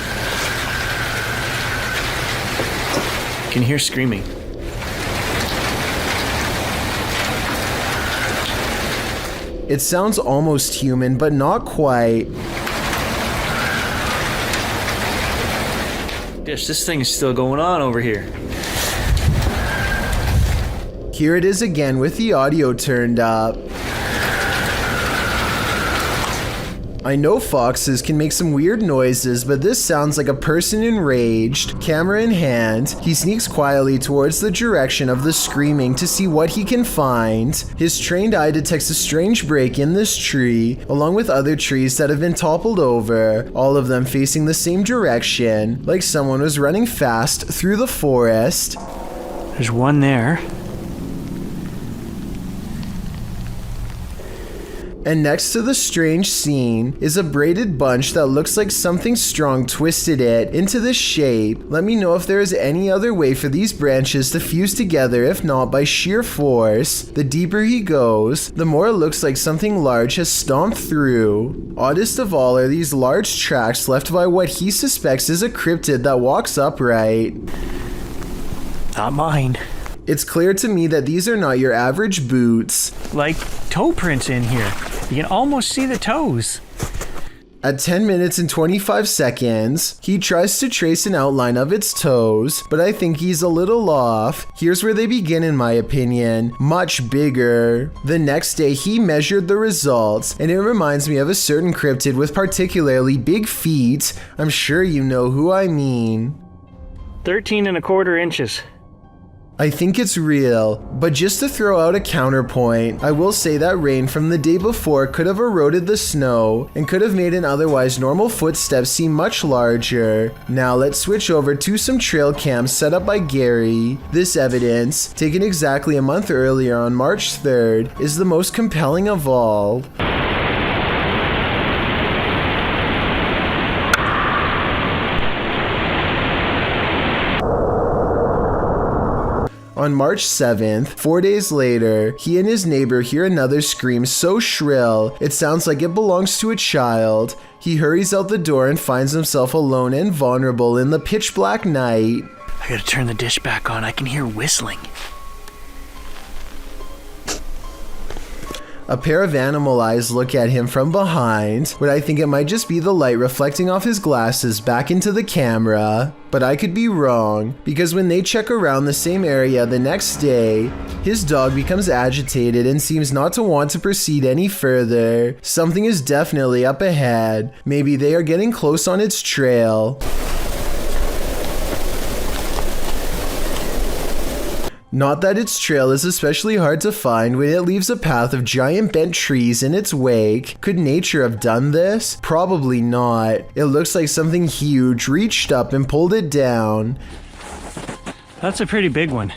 Can hear screaming. It sounds almost human, but not quite. Gosh, this thing is still going on over here. Here it is again with the audio turned up. I know foxes can make some weird noises, but this sounds like a person enraged. Camera in hand, he sneaks quietly towards the direction of the screaming to see what he can find. His trained eye detects a strange break in this tree, along with other trees that have been toppled over, all of them facing the same direction, like someone was running fast through the forest. There's one there. And next to the strange scene is a braided bunch that looks like something strong twisted it into this shape. Let me know if there is any other way for these branches to fuse together, if not by sheer force. The deeper he goes, the more it looks like something large has stomped through. Oddest of all are these large tracks left by what he suspects is a cryptid that walks upright. Not mine. It's clear to me that these are not your average boots. Like toe prints in here. You can almost see the toes. At 10 minutes and 25 seconds, he tries to trace an outline of its toes, but I think he's a little off. Here's where they begin, in my opinion, much bigger. The next day, he measured the results, and it reminds me of a certain cryptid with particularly big feet. I'm sure you know who I mean. 13¼ inches. I think it's real, but just to throw out a counterpoint, I will say that rain from the day before could have eroded the snow and could have made an otherwise normal footstep seem much larger. Now let's switch over to some trail cams set up by Gary. This evidence, taken exactly a month earlier on March 3rd, is the most compelling of all. On March 7th, 4 days later, he and his neighbor hear another scream so shrill, it sounds like it belongs to a child. He hurries out the door and finds himself alone and vulnerable in the pitch black night. I gotta turn the dish back on, I can hear whistling. A pair of animal eyes look at him from behind, but I think it might just be the light reflecting off his glasses back into the camera. But I could be wrong, because when they check around the same area the next day, his dog becomes agitated and seems not to want to proceed any further. Something is definitely up ahead. Maybe they are getting close on its trail. Not that its trail is especially hard to find when it leaves a path of giant bent trees in its wake. Could nature have done this? Probably not. It looks like something huge reached up and pulled it down. That's a pretty big one.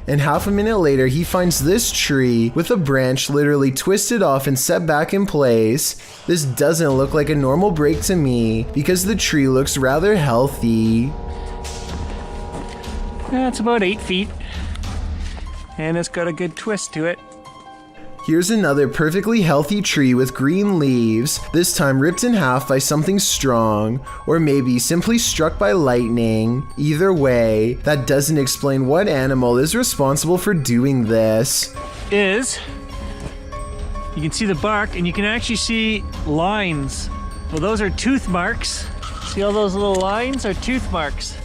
And half a minute later, he finds this tree with a branch literally twisted off and set back in place. This doesn't look like a normal break to me because the tree looks rather healthy. It's about 8 feet. And it's got a good twist to it. Here's another perfectly healthy tree with green leaves, this time ripped in half by something strong, or maybe simply struck by lightning. Either way, that doesn't explain what animal is responsible for doing this. You can see the bark and you can actually see lines. Well, those are tooth marks. See all those little lines are tooth marks.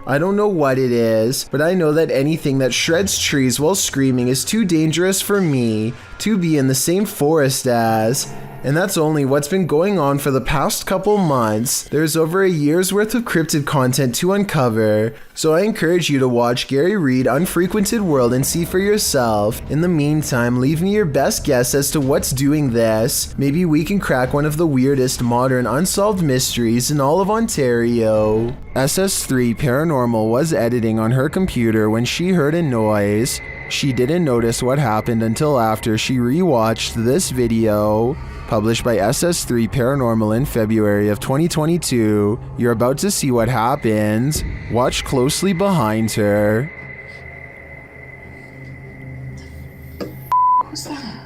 I don't know what it is, but I know that anything that shreds trees while screaming is too dangerous for me to be in the same forest as. And that's only what's been going on for the past couple months. There's over a year's worth of cryptid content to uncover, so I encourage you to watch Gary Reed Unfrequented World and see for yourself. In the meantime, leave me your best guess as to what's doing this. Maybe we can crack one of the weirdest modern unsolved mysteries in all of Ontario. SS3 Paranormal was editing on her computer when she heard a noise. She didn't notice what happened until after she rewatched this video. Published by SS3 Paranormal in February of 2022. You're about to see what happened. Watch closely behind her. What was that?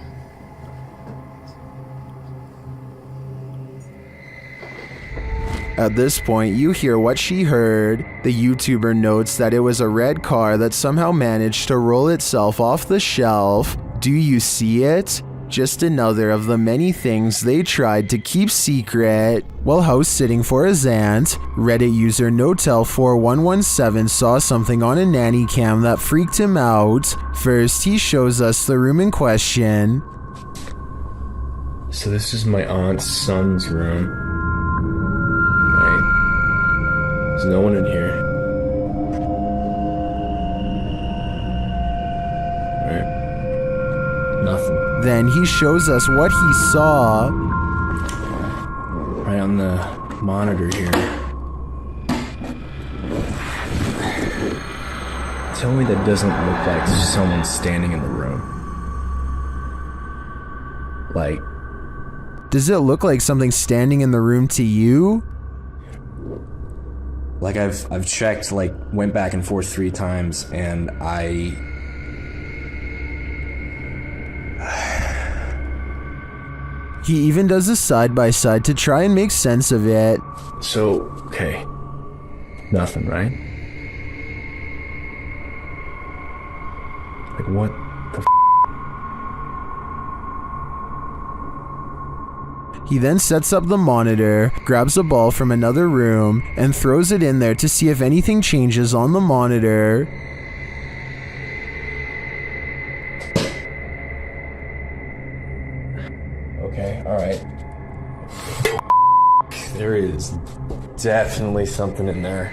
At this point, you hear what she heard. The YouTuber notes that it was a red car that somehow managed to roll itself off the shelf. Do you see it? Just another of the many things they tried to keep secret. While house sitting for his aunt, Reddit user Notel4117 saw something on a nanny cam that freaked him out. First, he shows us the room in question. So this is my aunt's son's room. Right? There's no one in here. Right? Nothing. Then he shows us what he saw. Right on the monitor here. Tell me that doesn't look like someone standing in the room. Like... Does it look like something standing in the room to you? Like I've checked, like went back and forth 3 times and He even does a side-by-side to try and make sense of it. So, okay. Nothing, right? Like what the f***? He then sets up the monitor, grabs a ball from another room, and throws it in there to see if anything changes on the monitor. Okay, alright. There is definitely something in there.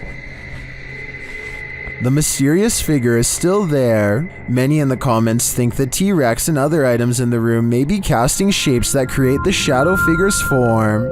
The mysterious figure is still there. Many in the comments think the T-Rex and other items in the room may be casting shapes that create the shadow figure's form.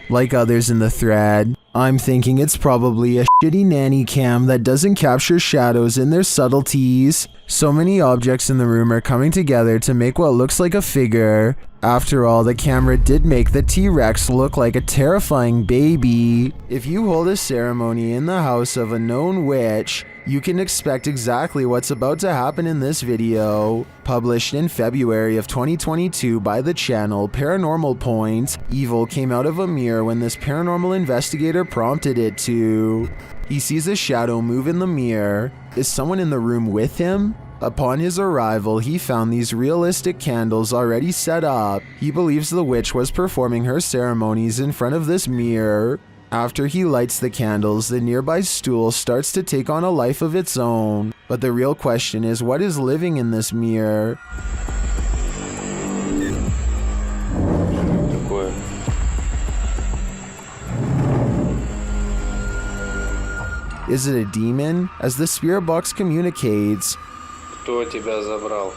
Like others in the thread, I'm thinking it's probably a shitty nanny cam that doesn't capture shadows in their subtleties. So many objects in the room are coming together to make what looks like a figure. After all, the camera did make the T-Rex look like a terrifying baby. If you hold a ceremony in the house of a known witch, you can expect exactly what's about to happen in this video. Published in February of 2022 by the channel Paranormal Point, evil came out of a mirror when this paranormal investigator prompted it to. He sees a shadow move in the mirror. Is someone in the room with him? Upon his arrival, he found these realistic candles already set up. He believes the witch was performing her ceremonies in front of this mirror. After he lights the candles, the nearby stool starts to take on a life of its own. But the real question is, what is living in this mirror? Is it a demon? As the spirit box communicates, Кто тебя забрал?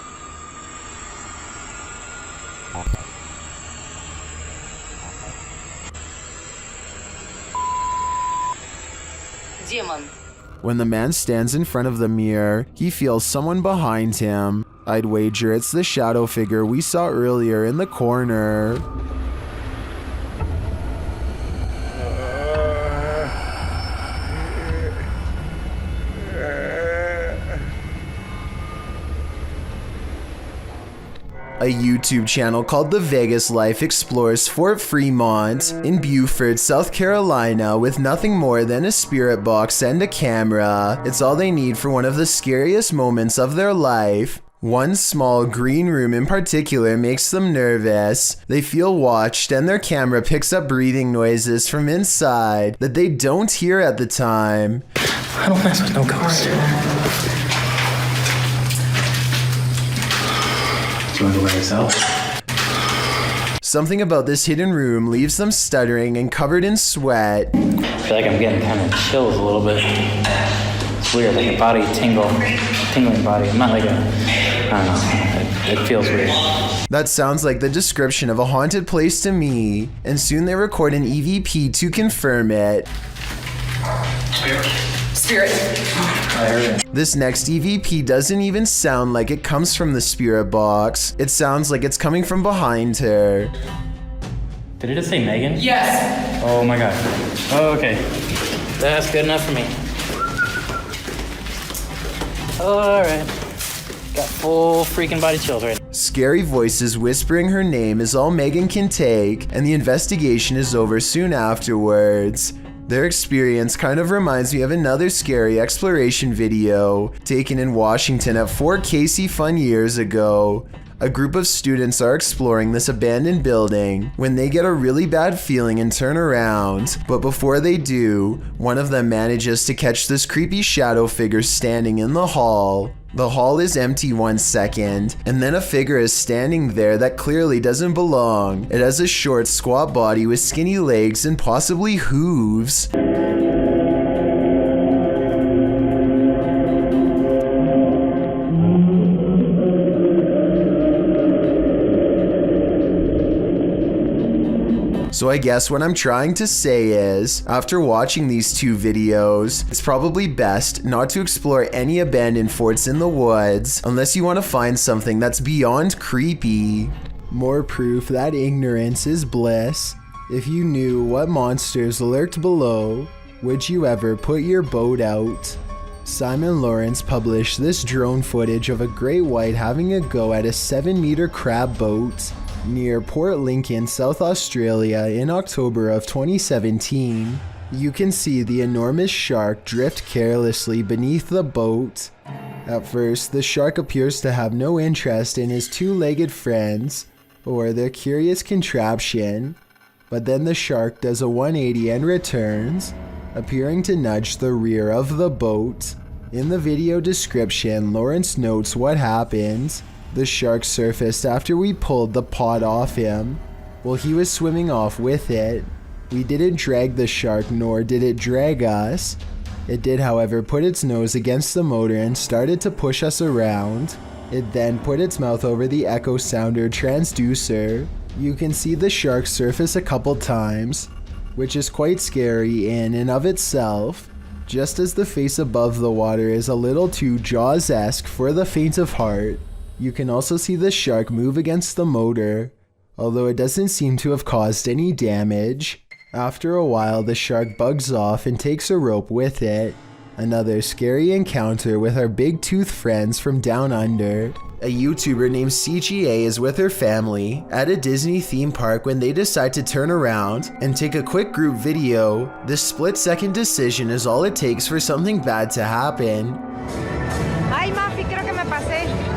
Демон. when the man stands in front of the mirror, he feels someone behind him. I'd wager it's the shadow figure we saw earlier in the corner. A YouTube channel called The Vegas Life explores Fort Fremont in Beaufort, South Carolina with nothing more than a spirit box and a camera. It's all they need for one of the scariest moments of their life. One small green room in particular makes them nervous. They feel watched and their camera picks up breathing noises from inside that they don't hear at the time. I don't mess with no ghosts. Do you want to go by yourself? Something about this hidden room leaves them stuttering and covered in sweat. I feel like I'm getting kind of chills a little bit. It's weird, like a body tingling body. I'm not like I don't know, it feels weird. That sounds like the description of a haunted place to me, and soon they record an EVP to confirm it. Spirit. I heard it. This next EVP doesn't even sound like it comes from the spirit box. It sounds like it's coming from behind her. Did it just say Megan? Yes. Oh my god. Oh, okay. That's good enough for me. Alright. Got full freaking body chills right now. Scary voices whispering her name is all Megan can take, and the investigation is over soon afterwards. Their experience kind of reminds me of another scary exploration video taken in Washington at Fort Casey Fun years ago. A group of students are exploring this abandoned building when they get a really bad feeling and turn around, but before they do, one of them manages to catch this creepy shadow figure standing in the hall. The hall is empty 1 second, and then a figure is standing there that clearly doesn't belong. It has a short, squat body with skinny legs and possibly hooves. So I guess what I'm trying to say is, after watching these two videos, it's probably best not to explore any abandoned forts in the woods unless you want to find something that's beyond creepy. More proof that ignorance is bliss. If you knew what monsters lurked below, would you ever put your boat out? Simon Lawrence published this drone footage of a great white having a go at a 7-meter crab boat near Port Lincoln, South Australia in October of 2017. You can see the enormous shark drift carelessly beneath the boat. At first, the shark appears to have no interest in his two-legged friends or their curious contraption, but then the shark does a 180 and returns, appearing to nudge the rear of the boat. In the video description, Lawrence notes what happened. The shark surfaced after we pulled the pod off him. While he was swimming off with it. We didn't drag the shark, nor did it drag us. It did, however, put its nose against the motor and started to push us around. It then put its mouth over the echo sounder transducer. You can see the shark surface a couple times, which is quite scary in and of itself, just as the face above the water is a little too Jaws-esque for the faint of heart. You can also see the shark move against the motor, although it doesn't seem to have caused any damage. After a while, the shark bugs off and takes a rope with it. Another scary encounter with our big tooth friends from down under. A YouTuber named CGA is with her family at a Disney theme park when they decide to turn around and take a quick group video. This split-second decision is all it takes for something bad to happen. Ay, Mafi, creo que me pasé.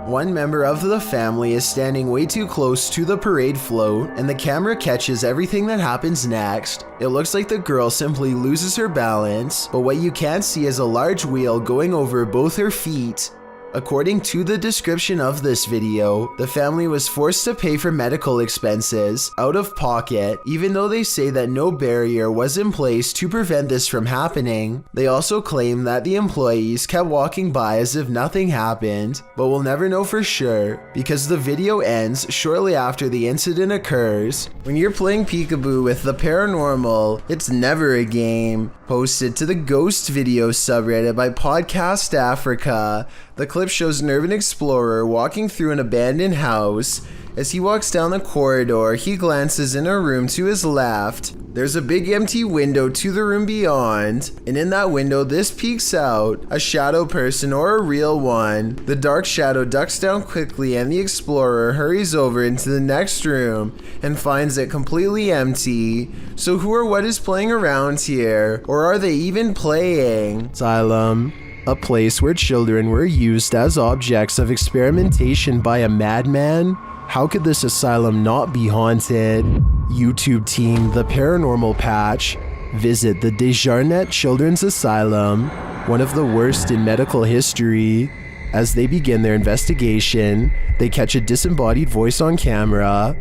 One member of the family is standing way too close to the parade float, and the camera catches everything that happens next. It looks like the girl simply loses her balance, but what you can't see is a large wheel going over both her feet. According to the description of this video, the family was forced to pay for medical expenses out of pocket, even though they say that no barrier was in place to prevent this from happening. They also claim that the employees kept walking by as if nothing happened, but we'll never know for sure because the video ends shortly after the incident occurs. When you're playing peekaboo with the paranormal, it's never a game. Posted to the Ghost Video subreddit by Podcast Africa, the clip shows an urban explorer walking through an abandoned house. As he walks down the corridor, he glances in a room to his left. There's a big empty window to the room beyond, and in that window this peeks out, a shadow person or a real one. The dark shadow ducks down quickly and the explorer hurries over into the next room and finds it completely empty. So who or what is playing around here? Or are they even playing? Asylum. A place where children were used as objects of experimentation by a madman? How could this asylum not be haunted? YouTube team The Paranormal Patch visit the Dejarnet Children's Asylum, one of the worst in medical history. As they begin their investigation, they catch a disembodied voice on camera.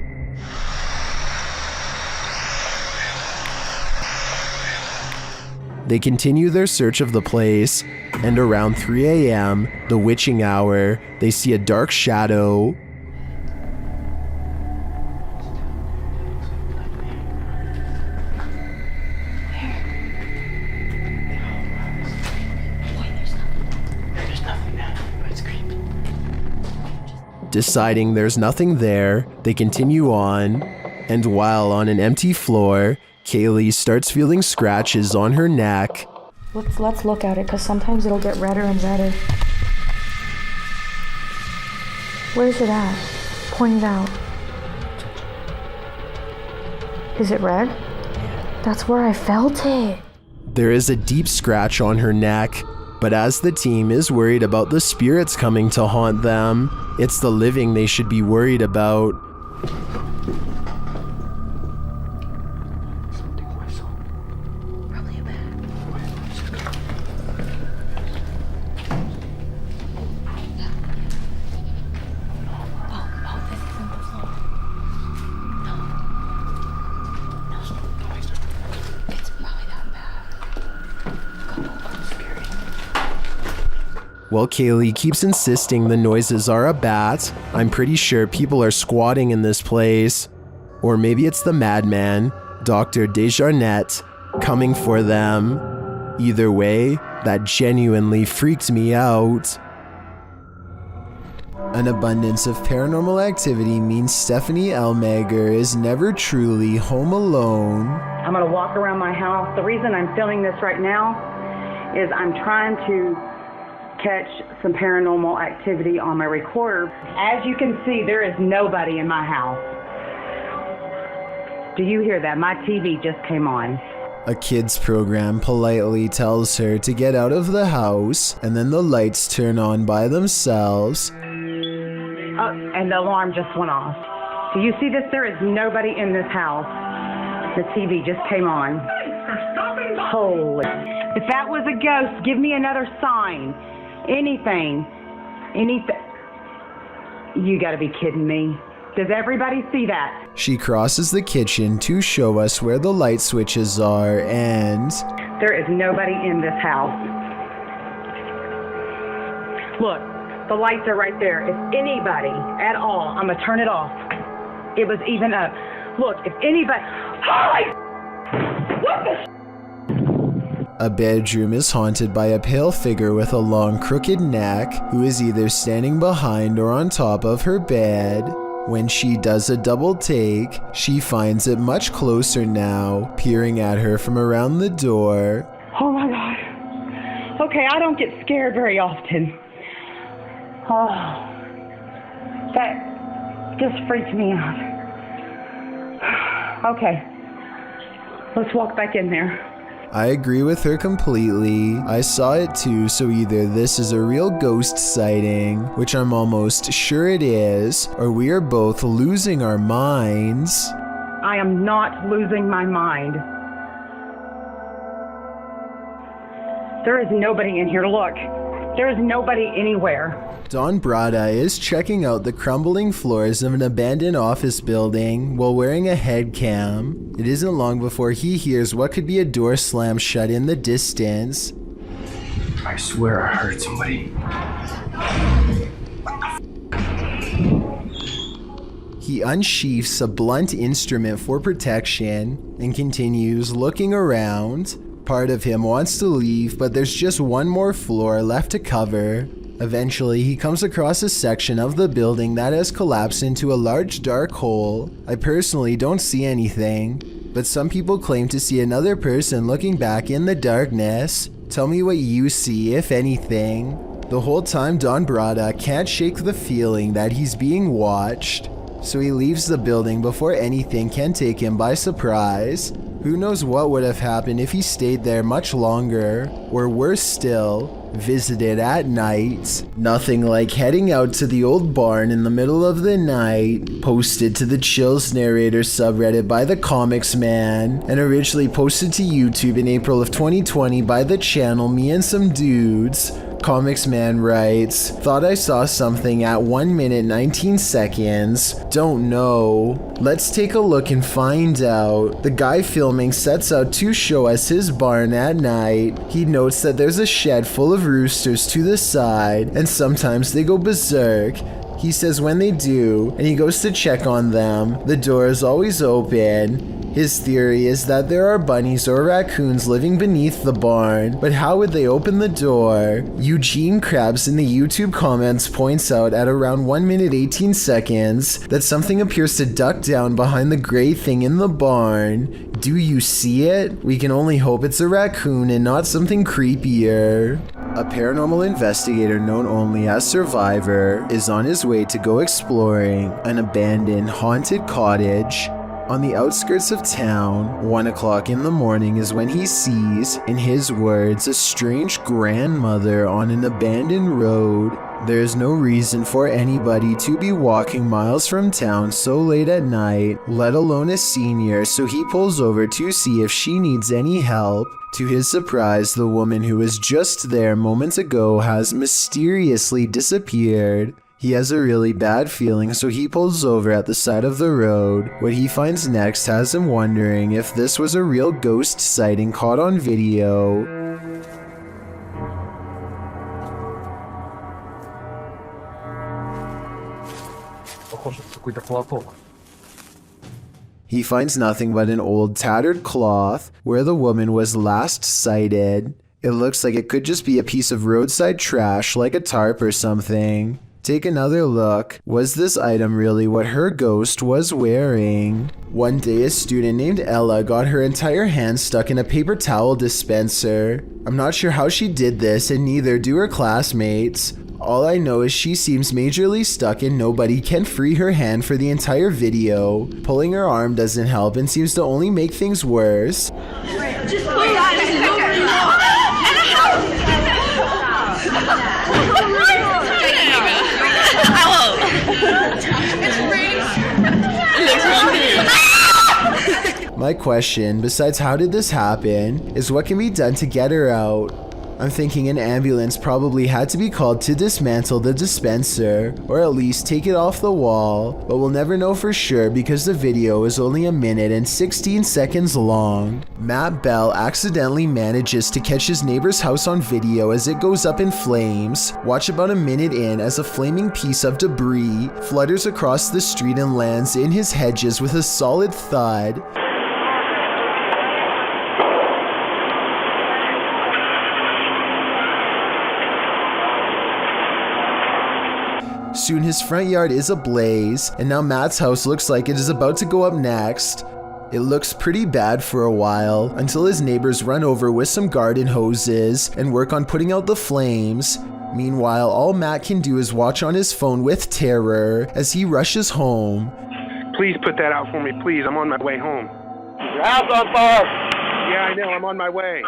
They continue their search of the place, and around 3 a.m., the witching hour, they see a dark shadow. Deciding there's nothing there, they continue on, and while on an empty floor, Kaylee starts feeling scratches on her neck. Let's look at it, because sometimes it'll get redder and redder. Where's it at? Point it out. Is it red? That's where I felt it. There is a deep scratch on her neck, but as the team is worried about the spirits coming to haunt them, it's the living they should be worried about. While Kaylee keeps insisting the noises are a bat, I'm pretty sure people are squatting in this place. Or maybe it's the madman, Dr. Dejarnet, coming for them. Either way, that genuinely freaked me out. An abundance of paranormal activity means Stephanie Elmager is never truly home alone. I'm gonna walk around my house. The reason I'm filming this right now is I'm trying to catch some paranormal activity on my recorder. As you can see, there is nobody in my house. Do you hear that? My TV just came on. A kids program politely tells her to get out of the house, and then the lights turn on by themselves. Oh, and the alarm just went off. Do you see this? There is nobody in this house. The TV just came on. Holy. If that was a ghost, give me another sign. Anything. You gotta be kidding me. Does everybody see that? She crosses the kitchen to show us where the light switches are, and there is nobody in this house. Look, the lights are right there. If anybody at all, I'm gonna turn it off. It was even up. Look, if anybody... Holy... What the... A bedroom is haunted by a pale figure with a long crooked neck who is either standing behind or on top of her bed. When she does a double take, she finds it much closer now, peering at her from around the door. Oh my God. Okay, I don't get scared very often. Oh, that just freaked me out. Okay, let's walk back in there. I agree with her completely. I saw it too, so either this is a real ghost sighting, which I'm almost sure it is, or we are both losing our minds. I am not losing my mind. There is nobody in here. Look, there is nobody anywhere. Don Brada is checking out the crumbling floors of an abandoned office building while wearing a head cam. It isn't long before he hears what could be a door slam shut in the distance. I swear I heard somebody. He unsheaths a blunt instrument for protection and continues looking around. Part of him wants to leave, but there's just one more floor left to cover. Eventually, he comes across a section of the building that has collapsed into a large dark hole. I personally don't see anything, but some people claim to see another person looking back in the darkness. Tell me what you see, if anything. The whole time, Don Brada can't shake the feeling that he's being watched, so he leaves the building before anything can take him by surprise. Who knows what would have happened if he stayed there much longer, or worse still, visited at night. Nothing like heading out to the old barn in the middle of the night. Posted to the Chills Narrator subreddit by the Comics Man, and originally posted to YouTube in April of 2020 by the channel Me and Some Dudes. Comics Man writes, thought I saw something at 1 minute 19 seconds. Don't know. Let's take a look and find out. The guy filming sets out to show us his barn at night. He notes that there's a shed full of roosters to the side, and sometimes they go berserk. He says when they do, and he goes to check on them, the door is always open. His theory is that there are bunnies or raccoons living beneath the barn, but how would they open the door? Eugene Krabs in the YouTube comments points out at around 1 minute 18 seconds that something appears to duck down behind the gray thing in the barn. Do you see it? We can only hope it's a raccoon and not something creepier. A paranormal investigator known only as Survivor is on his way to go exploring an abandoned haunted cottage. On the outskirts of town, 1 o'clock in the morning is when he sees, in his words, a strange grandmother on an abandoned road. There is no reason for anybody to be walking miles from town so late at night, let alone a senior, so he pulls over to see if she needs any help. To his surprise, the woman who was just there moments ago has mysteriously disappeared. He has a really bad feeling, so he pulls over at the side of the road. What he finds next has him wondering if this was a real ghost sighting caught on video. He finds nothing but an old tattered cloth where the woman was last sighted. It looks like it could just be a piece of roadside trash like a tarp or something. Take another look. Was this item really what her ghost was wearing? One day, a student named Ella got her entire hand stuck in a paper towel dispenser. I'm not sure how she did this, and neither do her classmates. All I know is she seems majorly stuck and nobody can free her hand for the entire video. Pulling her arm doesn't help and seems to only make things worse. Just pull out and My question, besides how did this happen, is what can be done to get her out? I'm thinking an ambulance probably had to be called to dismantle the dispenser, or at least take it off the wall, but we'll never know for sure because the video is only 1 minute and 16 seconds long. Matt Bell accidentally manages to catch his neighbor's house on video as it goes up in flames. Watch about 1 minute in as a flaming piece of debris flutters across the street and lands in his hedges with a solid thud. Soon his front yard is ablaze, and now Matt's house looks like it is about to go up next. It looks pretty bad for a while, until his neighbors run over with some garden hoses and work on putting out the flames. Meanwhile, all Matt can do is watch on his phone with terror as he rushes home. Please put that out for me, please. I'm on my way home. Your house on fire. Yeah, I know, I'm on my way.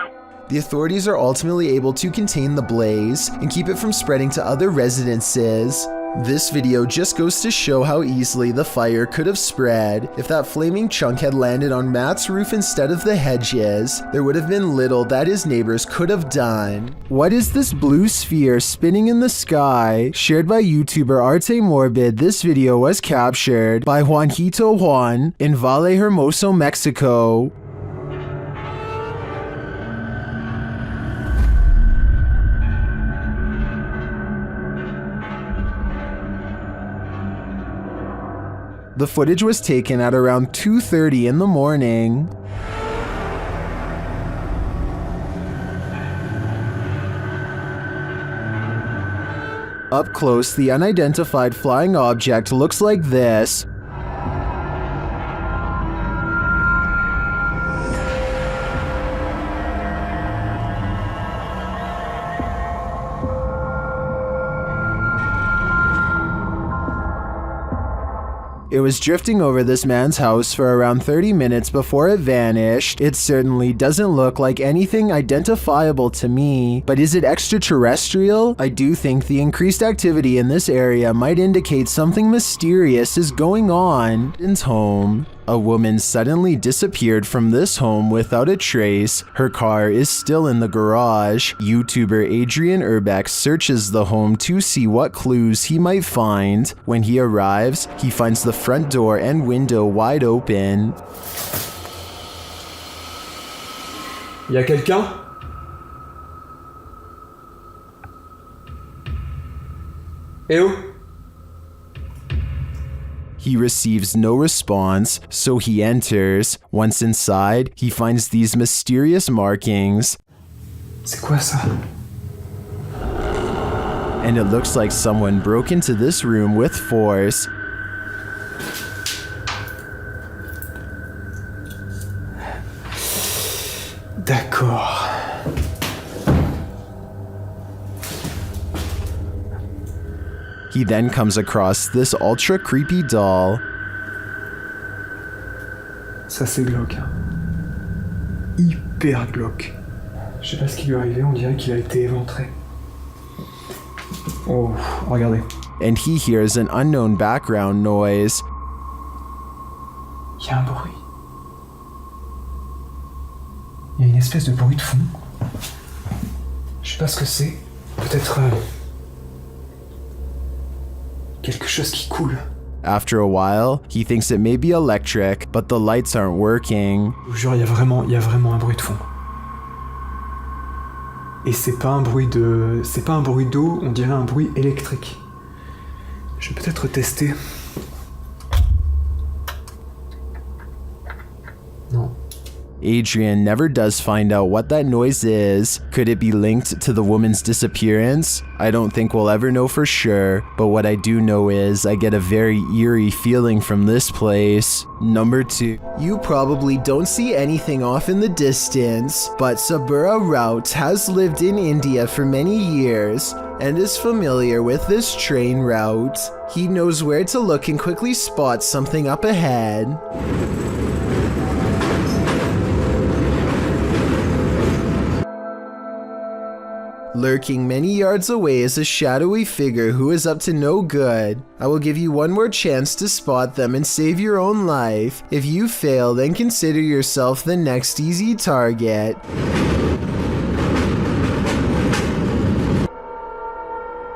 The authorities are ultimately able to contain the blaze and keep it from spreading to other residences. This video just goes to show how easily the fire could have spread. If that flaming chunk had landed on Matt's roof instead of the hedges, there would have been little that his neighbors could have done. What is this blue sphere spinning in the sky? Shared by YouTuber Arte Morbid, this video was captured by Juanito Juan in Valle Hermoso, Mexico. The footage was taken at around 2:30 in the morning. Up close, the unidentified flying object looks like this. It was drifting over this man's house for around 30 minutes before it vanished. It certainly doesn't look like anything identifiable to me, but is it extraterrestrial? I do think the increased activity in this area might indicate something mysterious is going on in his home. A woman suddenly disappeared from this home without a trace. Her car is still in the garage. YouTuber Adrian Urbeck searches the home to see what clues he might find. When he arrives, he finds the front door and window wide open. Y a quelqu'un? Eh oh? He receives no response, so he enters. Once inside, he finds these mysterious markings. C'est quoi ça? And it looks like someone broke into this room with force. D'accord. He then comes across this ultra creepy doll. Ça c'est glauque. Hein. Hyper glauque. Je sais pas ce qui lui est arrivé, on dirait qu'il a été éventré. Oh, regardez. And he hears an unknown background noise. Il y a un bruit. Il y a une espèce de bruit de fond. Je sais pas ce que c'est. Peut-être quelque chose qui coule. After a while, he thinks it may be electric, but the lights aren't working. Je vous jure, il y a vraiment un bruit de fond. Et c'est pas un bruit d'eau, on dirait un bruit électrique. Je vais peut-être tester. Non. Adrian never does find out what that noise is. Could it be linked to the woman's disappearance? I don't think we'll ever know for sure, but what I do know is I get a very eerie feeling from this place. Number 2. You probably don't see anything off in the distance, but Sabura Rout has lived in India for many years and is familiar with this train route. He knows where to look and quickly spots something up ahead. Lurking many yards away is a shadowy figure who is up to no good. I will give you one more chance to spot them and save your own life. If you fail, then consider yourself the next easy target.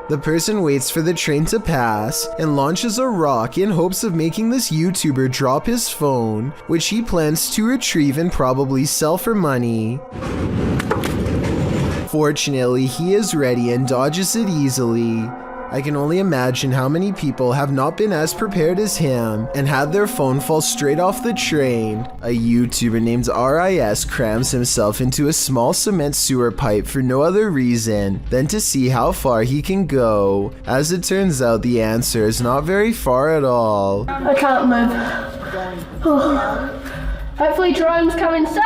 The person waits for the train to pass and launches a rock in hopes of making this YouTuber drop his phone, which he plans to retrieve and probably sell for money. Fortunately, he is ready and dodges it easily. I can only imagine how many people have not been as prepared as him and had their phone fall straight off the train. A YouTuber named RIS crams himself into a small cement sewer pipe for no other reason than to see how far he can go. As it turns out, the answer is not very far at all. I can't move. Hopefully drone's coming soon!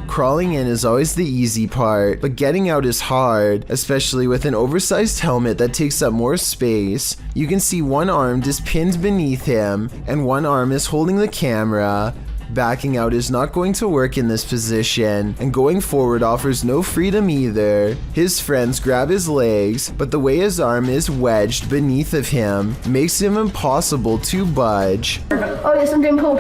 Crawling in is always the easy part, but getting out is hard, especially with an oversized helmet that takes up more space. You can see one arm is pinned beneath him, and one arm is holding the camera. Backing out is not going to work in this position, and going forward offers no freedom either. His friends grab his legs, but the way his arm is wedged beneath of him makes him impossible to budge. Oh yes, I'm getting cold.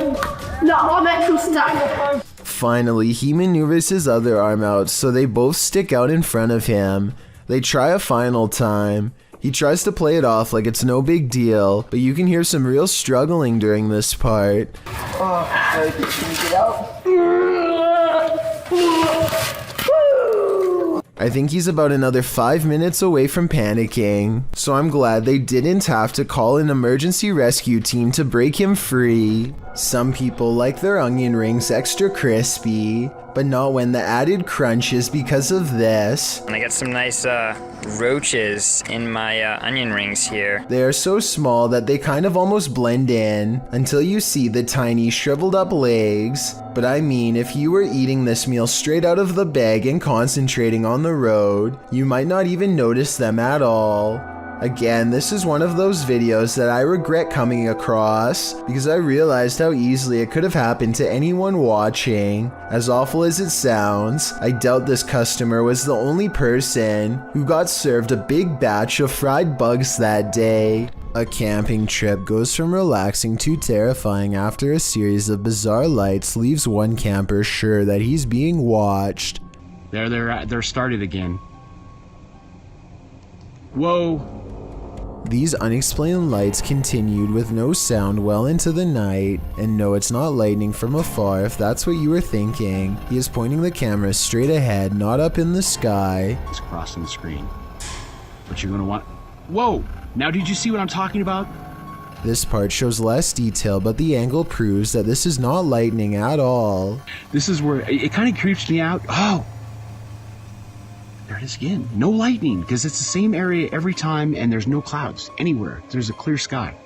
No, I'm actually stuck. Finally, he maneuvers his other arm out so they both stick out in front of him. They try a final time. He tries to play it off like it's no big deal, but you can hear some real struggling during this part. Oh, can you get out? I think he's about another 5 minutes away from panicking, so I'm glad they didn't have to call an emergency rescue team to break him free. Some people like their onion rings extra crispy, but not when the added crunch is because of this. And I got some nice roaches in my onion rings here. They are so small that they kind of almost blend in until you see the tiny shriveled up legs. But I mean, if you were eating this meal straight out of the bag and concentrating on the road, you might not even notice them at all. Again, this is one of those videos that I regret coming across because I realized how easily it could have happened to anyone watching. As awful as it sounds, I doubt this customer was the only person who got served a big batch of fried bugs that day. A camping trip goes from relaxing to terrifying after a series of bizarre lights leaves one camper sure that he's being watched. They're started again. Whoa. These unexplained lights continued with no sound well into the night, and no, it's not lightning from afar if that's what you were thinking. He is pointing the camera straight ahead, not up in the sky. It's crossing the screen. But you're gonna want... Whoa! Now did you see what I'm talking about? This part shows less detail, but the angle proves that this is not lightning at all. This is where it kind of creeps me out. Oh! There it is again. No lightning, because it's the same area every time and there's no clouds anywhere. There's a clear sky.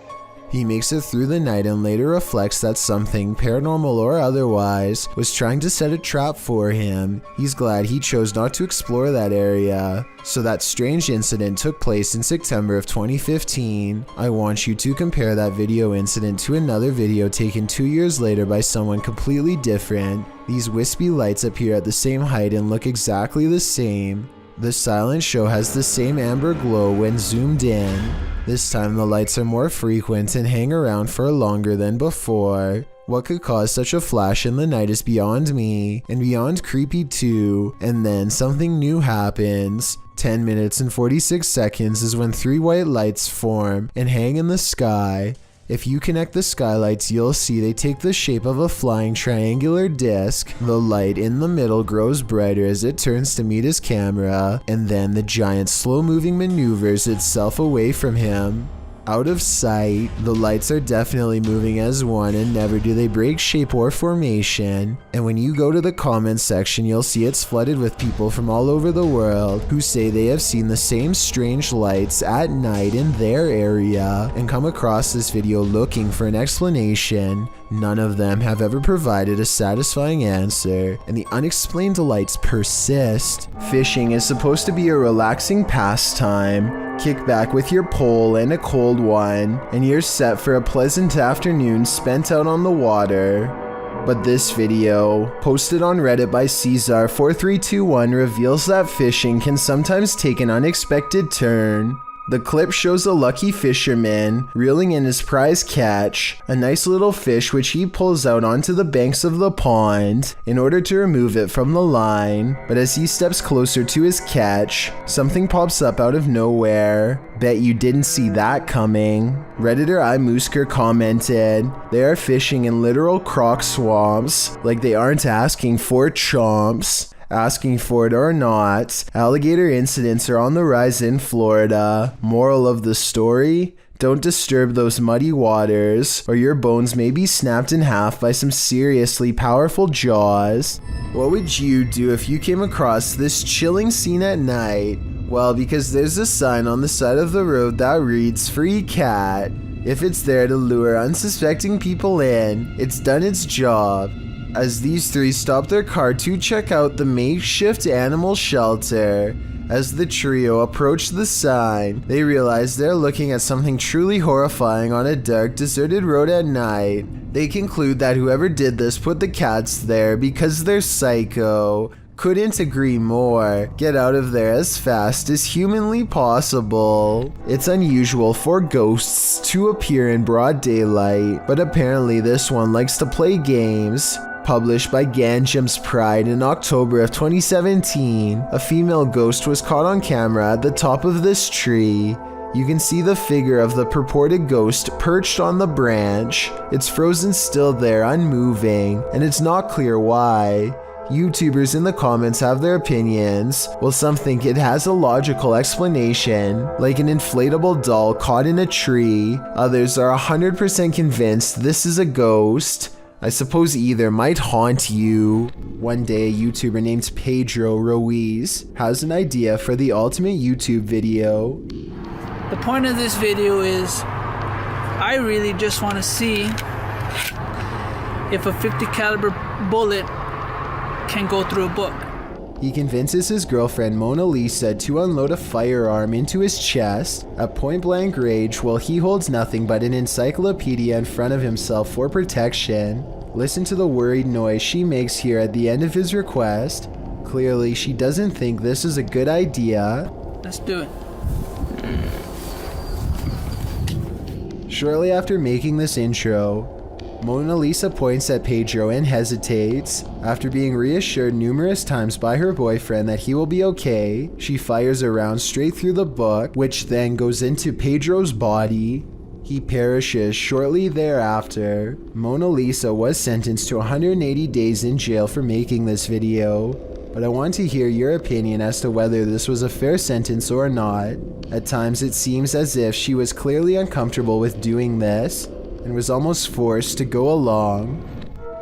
He makes it through the night and later reflects that something, paranormal or otherwise, was trying to set a trap for him. He's glad he chose not to explore that area. So that strange incident took place in September of 2015. I want you to compare that video incident to another video taken 2 years later by someone completely different. These wispy lights appear at the same height and look exactly the same. The silent show has the same amber glow when zoomed in. This time the lights are more frequent and hang around for longer than before. What could cause such a flash in the night is beyond me, and beyond creepy too. And then something new happens. 10 minutes and 46 seconds is when 3 white lights form and hang in the sky. If you connect the skylights, you'll see they take the shape of a flying triangular disc. The light in the middle grows brighter as it turns to meet his camera, and then the giant slow-moving maneuvers itself away from him. Out of sight, the lights are definitely moving as one and never do they break shape or formation. And when you go to the comments section, you'll see it's flooded with people from all over the world who say they have seen the same strange lights at night in their area and come across this video looking for an explanation. None of them have ever provided a satisfying answer, and the unexplained lights persist. Fishing is supposed to be a relaxing pastime. Kick back with your pole and a cold one, and you're set for a pleasant afternoon spent out on the water. But this video, posted on Reddit by Caesar4321, reveals that fishing can sometimes take an unexpected turn. The clip shows a lucky fisherman reeling in his prize catch, a nice little fish which he pulls out onto the banks of the pond in order to remove it from the line. But as he steps closer to his catch, something pops up out of nowhere. Bet you didn't see that coming. Redditor iMoosker commented, "They are fishing in literal croc swamps, like they aren't asking for chomps." Asking for it or not, alligator incidents are on the rise in Florida. Moral of the story? Don't disturb those muddy waters, or your bones may be snapped in half by some seriously powerful jaws. What would you do if you came across this chilling scene at night? Well, because there's a sign on the side of the road that reads "Free Cat." If it's there to lure unsuspecting people in, it's done its job. As these three stop their car to check out the makeshift animal shelter. As the trio approach the sign, they realize they're looking at something truly horrifying on a dark, deserted road at night. They conclude that whoever did this put the cats there because they're psycho. Couldn't agree more. Get out of there as fast as humanly possible. It's unusual for ghosts to appear in broad daylight, but apparently this one likes to play games. Published by Ganjam's Pride in October of 2017, a female ghost was caught on camera at the top of this tree. You can see the figure of the purported ghost perched on the branch. It's frozen still there, unmoving, and it's not clear why. YouTubers in the comments have their opinions, while some think it has a logical explanation, like an inflatable doll caught in a tree. Others are 100% convinced this is a ghost. I suppose either might haunt you. One day, a YouTuber named Pedro Ruiz has an idea for the ultimate YouTube video. The point of this video is, I really just want to see if a .50 caliber bullet can go through a book. He convinces his girlfriend Mona Lisa to unload a firearm into his chest at point blank range while he holds nothing but an encyclopedia in front of himself for protection. Listen to the worried noise she makes here at the end of his request. Clearly, she doesn't think this is a good idea. Let's do it. Shortly after making this intro, Mona Lisa points at Pedro and hesitates. After being reassured numerous times by her boyfriend that he will be okay, she fires a round straight through the book, which then goes into Pedro's body. He perishes shortly thereafter. Mona Lisa was sentenced to 180 days in jail for making this video, but I want to hear your opinion as to whether this was a fair sentence or not. At times it seems as if she was clearly uncomfortable with doing this, and was almost forced to go along.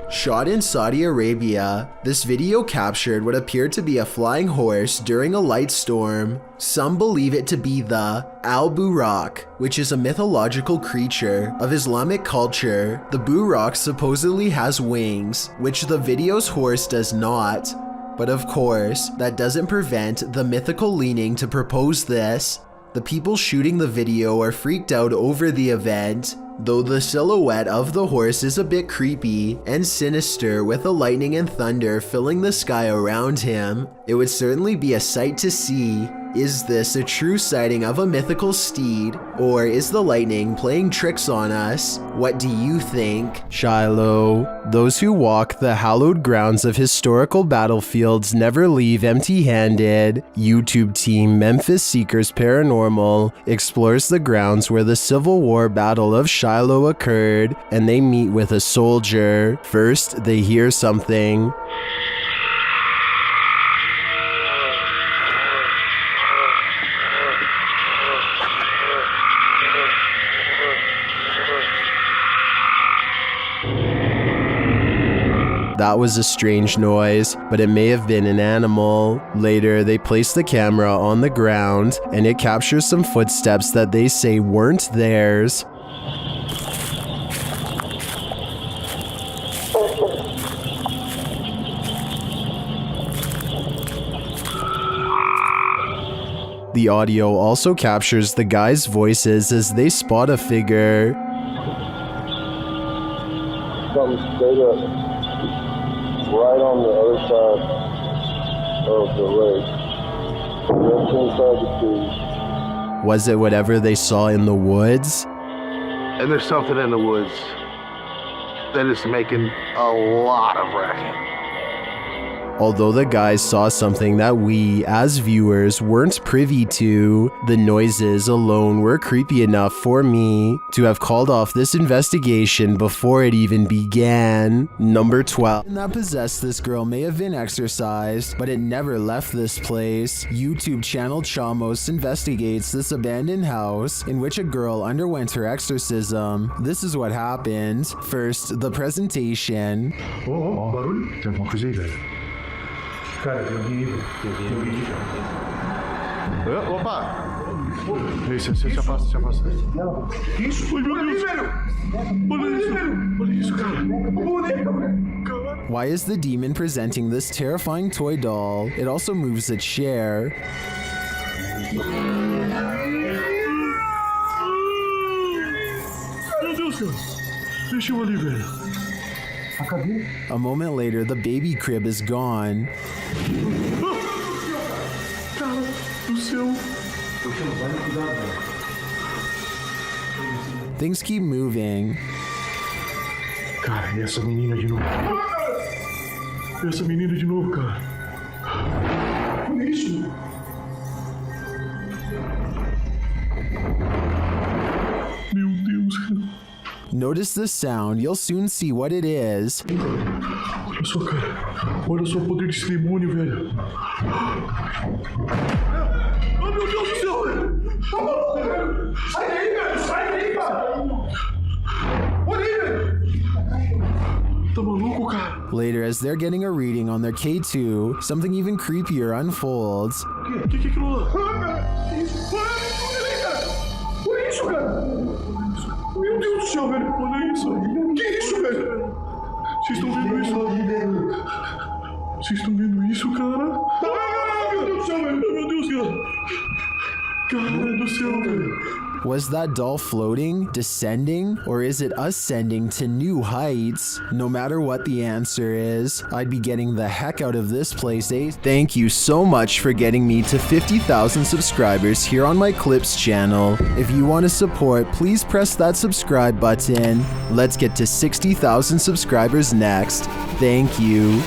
Shot in Saudi Arabia, this video captured what appeared to be a flying horse during a light storm. Some believe it to be the Al-Buraq, which is a mythological creature of Islamic culture. The Buraq supposedly has wings, which the video's horse does not. But of course, that doesn't prevent the mythical leaning to propose this. The people shooting the video are freaked out over the event, though the silhouette of the horse is a bit creepy and sinister with the lightning and thunder filling the sky around him. It would certainly be a sight to see. Is this a true sighting of a mythical steed, or is the lightning playing tricks on us? What do you think? Shiloh. Those who walk the hallowed grounds of historical battlefields never leave empty-handed. YouTube team Memphis Seekers Paranormal explores the grounds where the Civil War Battle of Shiloh occurred, and they meet with a soldier. First, they hear something. That was a strange noise, but it may have been an animal. Later, they place the camera on the ground, and it captures some footsteps that they say weren't theirs. The audio also captures the guys' voices as they spot a figure. Something straight up. Right on the other side of the lake. Just inside the trees. Was it whatever they saw in the woods? And there's something in the woods that is making a lot of racket. Although the guys saw something that we, as viewers, weren't privy to, the noises alone were creepy enough for me to have called off this investigation before it even began. Number 12. That possessed this girl may have been exorcised, but it never left this place. YouTube channel Chamos investigates this abandoned house in which a girl underwent her exorcism. This is what happened. First, the presentation. Cara, eu vi. Opa! Isso, já passa. Isso? Olha ali, velho! Olha isso, cara! Why is the demon presenting this terrifying toy doll? It also moves a chair. Deixa eu ali, velho. A moment later, the baby crib is gone. Cara do céu. Things keep moving. Cara, e essa menina de novo? Essa menina de novo, cara. Olha isso. Meu Deus, cara. Notice the sound, you'll soon see what it is. Olha só, cara. Olha só o poder desse demônio, velho. Oh, meu Deus do céu, velho. Tá maluco, velho. Sai daí, velho. Sai daí, cara. Olha aí, velho. Tá maluco, cara? Later, as they're getting a reading on their K2, something even creepier unfolds. Que é aquilo lá? Olha isso, cara. Meu Deus do céu, velho. Olha isso. Que é isso, velho? Vocês estão vendo isso? Vocês estão vendo isso, cara? Meu Deus do céu, velho. Meu Deus, cara. Cara do céu, velho. Was that doll floating, descending, or is it ascending to new heights? No matter what the answer is, I'd be getting the heck out of this place, eh? Thank you so much for getting me to 50,000 subscribers here on my Clips channel. If you want to support, please press that subscribe button. Let's get to 60,000 subscribers next. Thank you.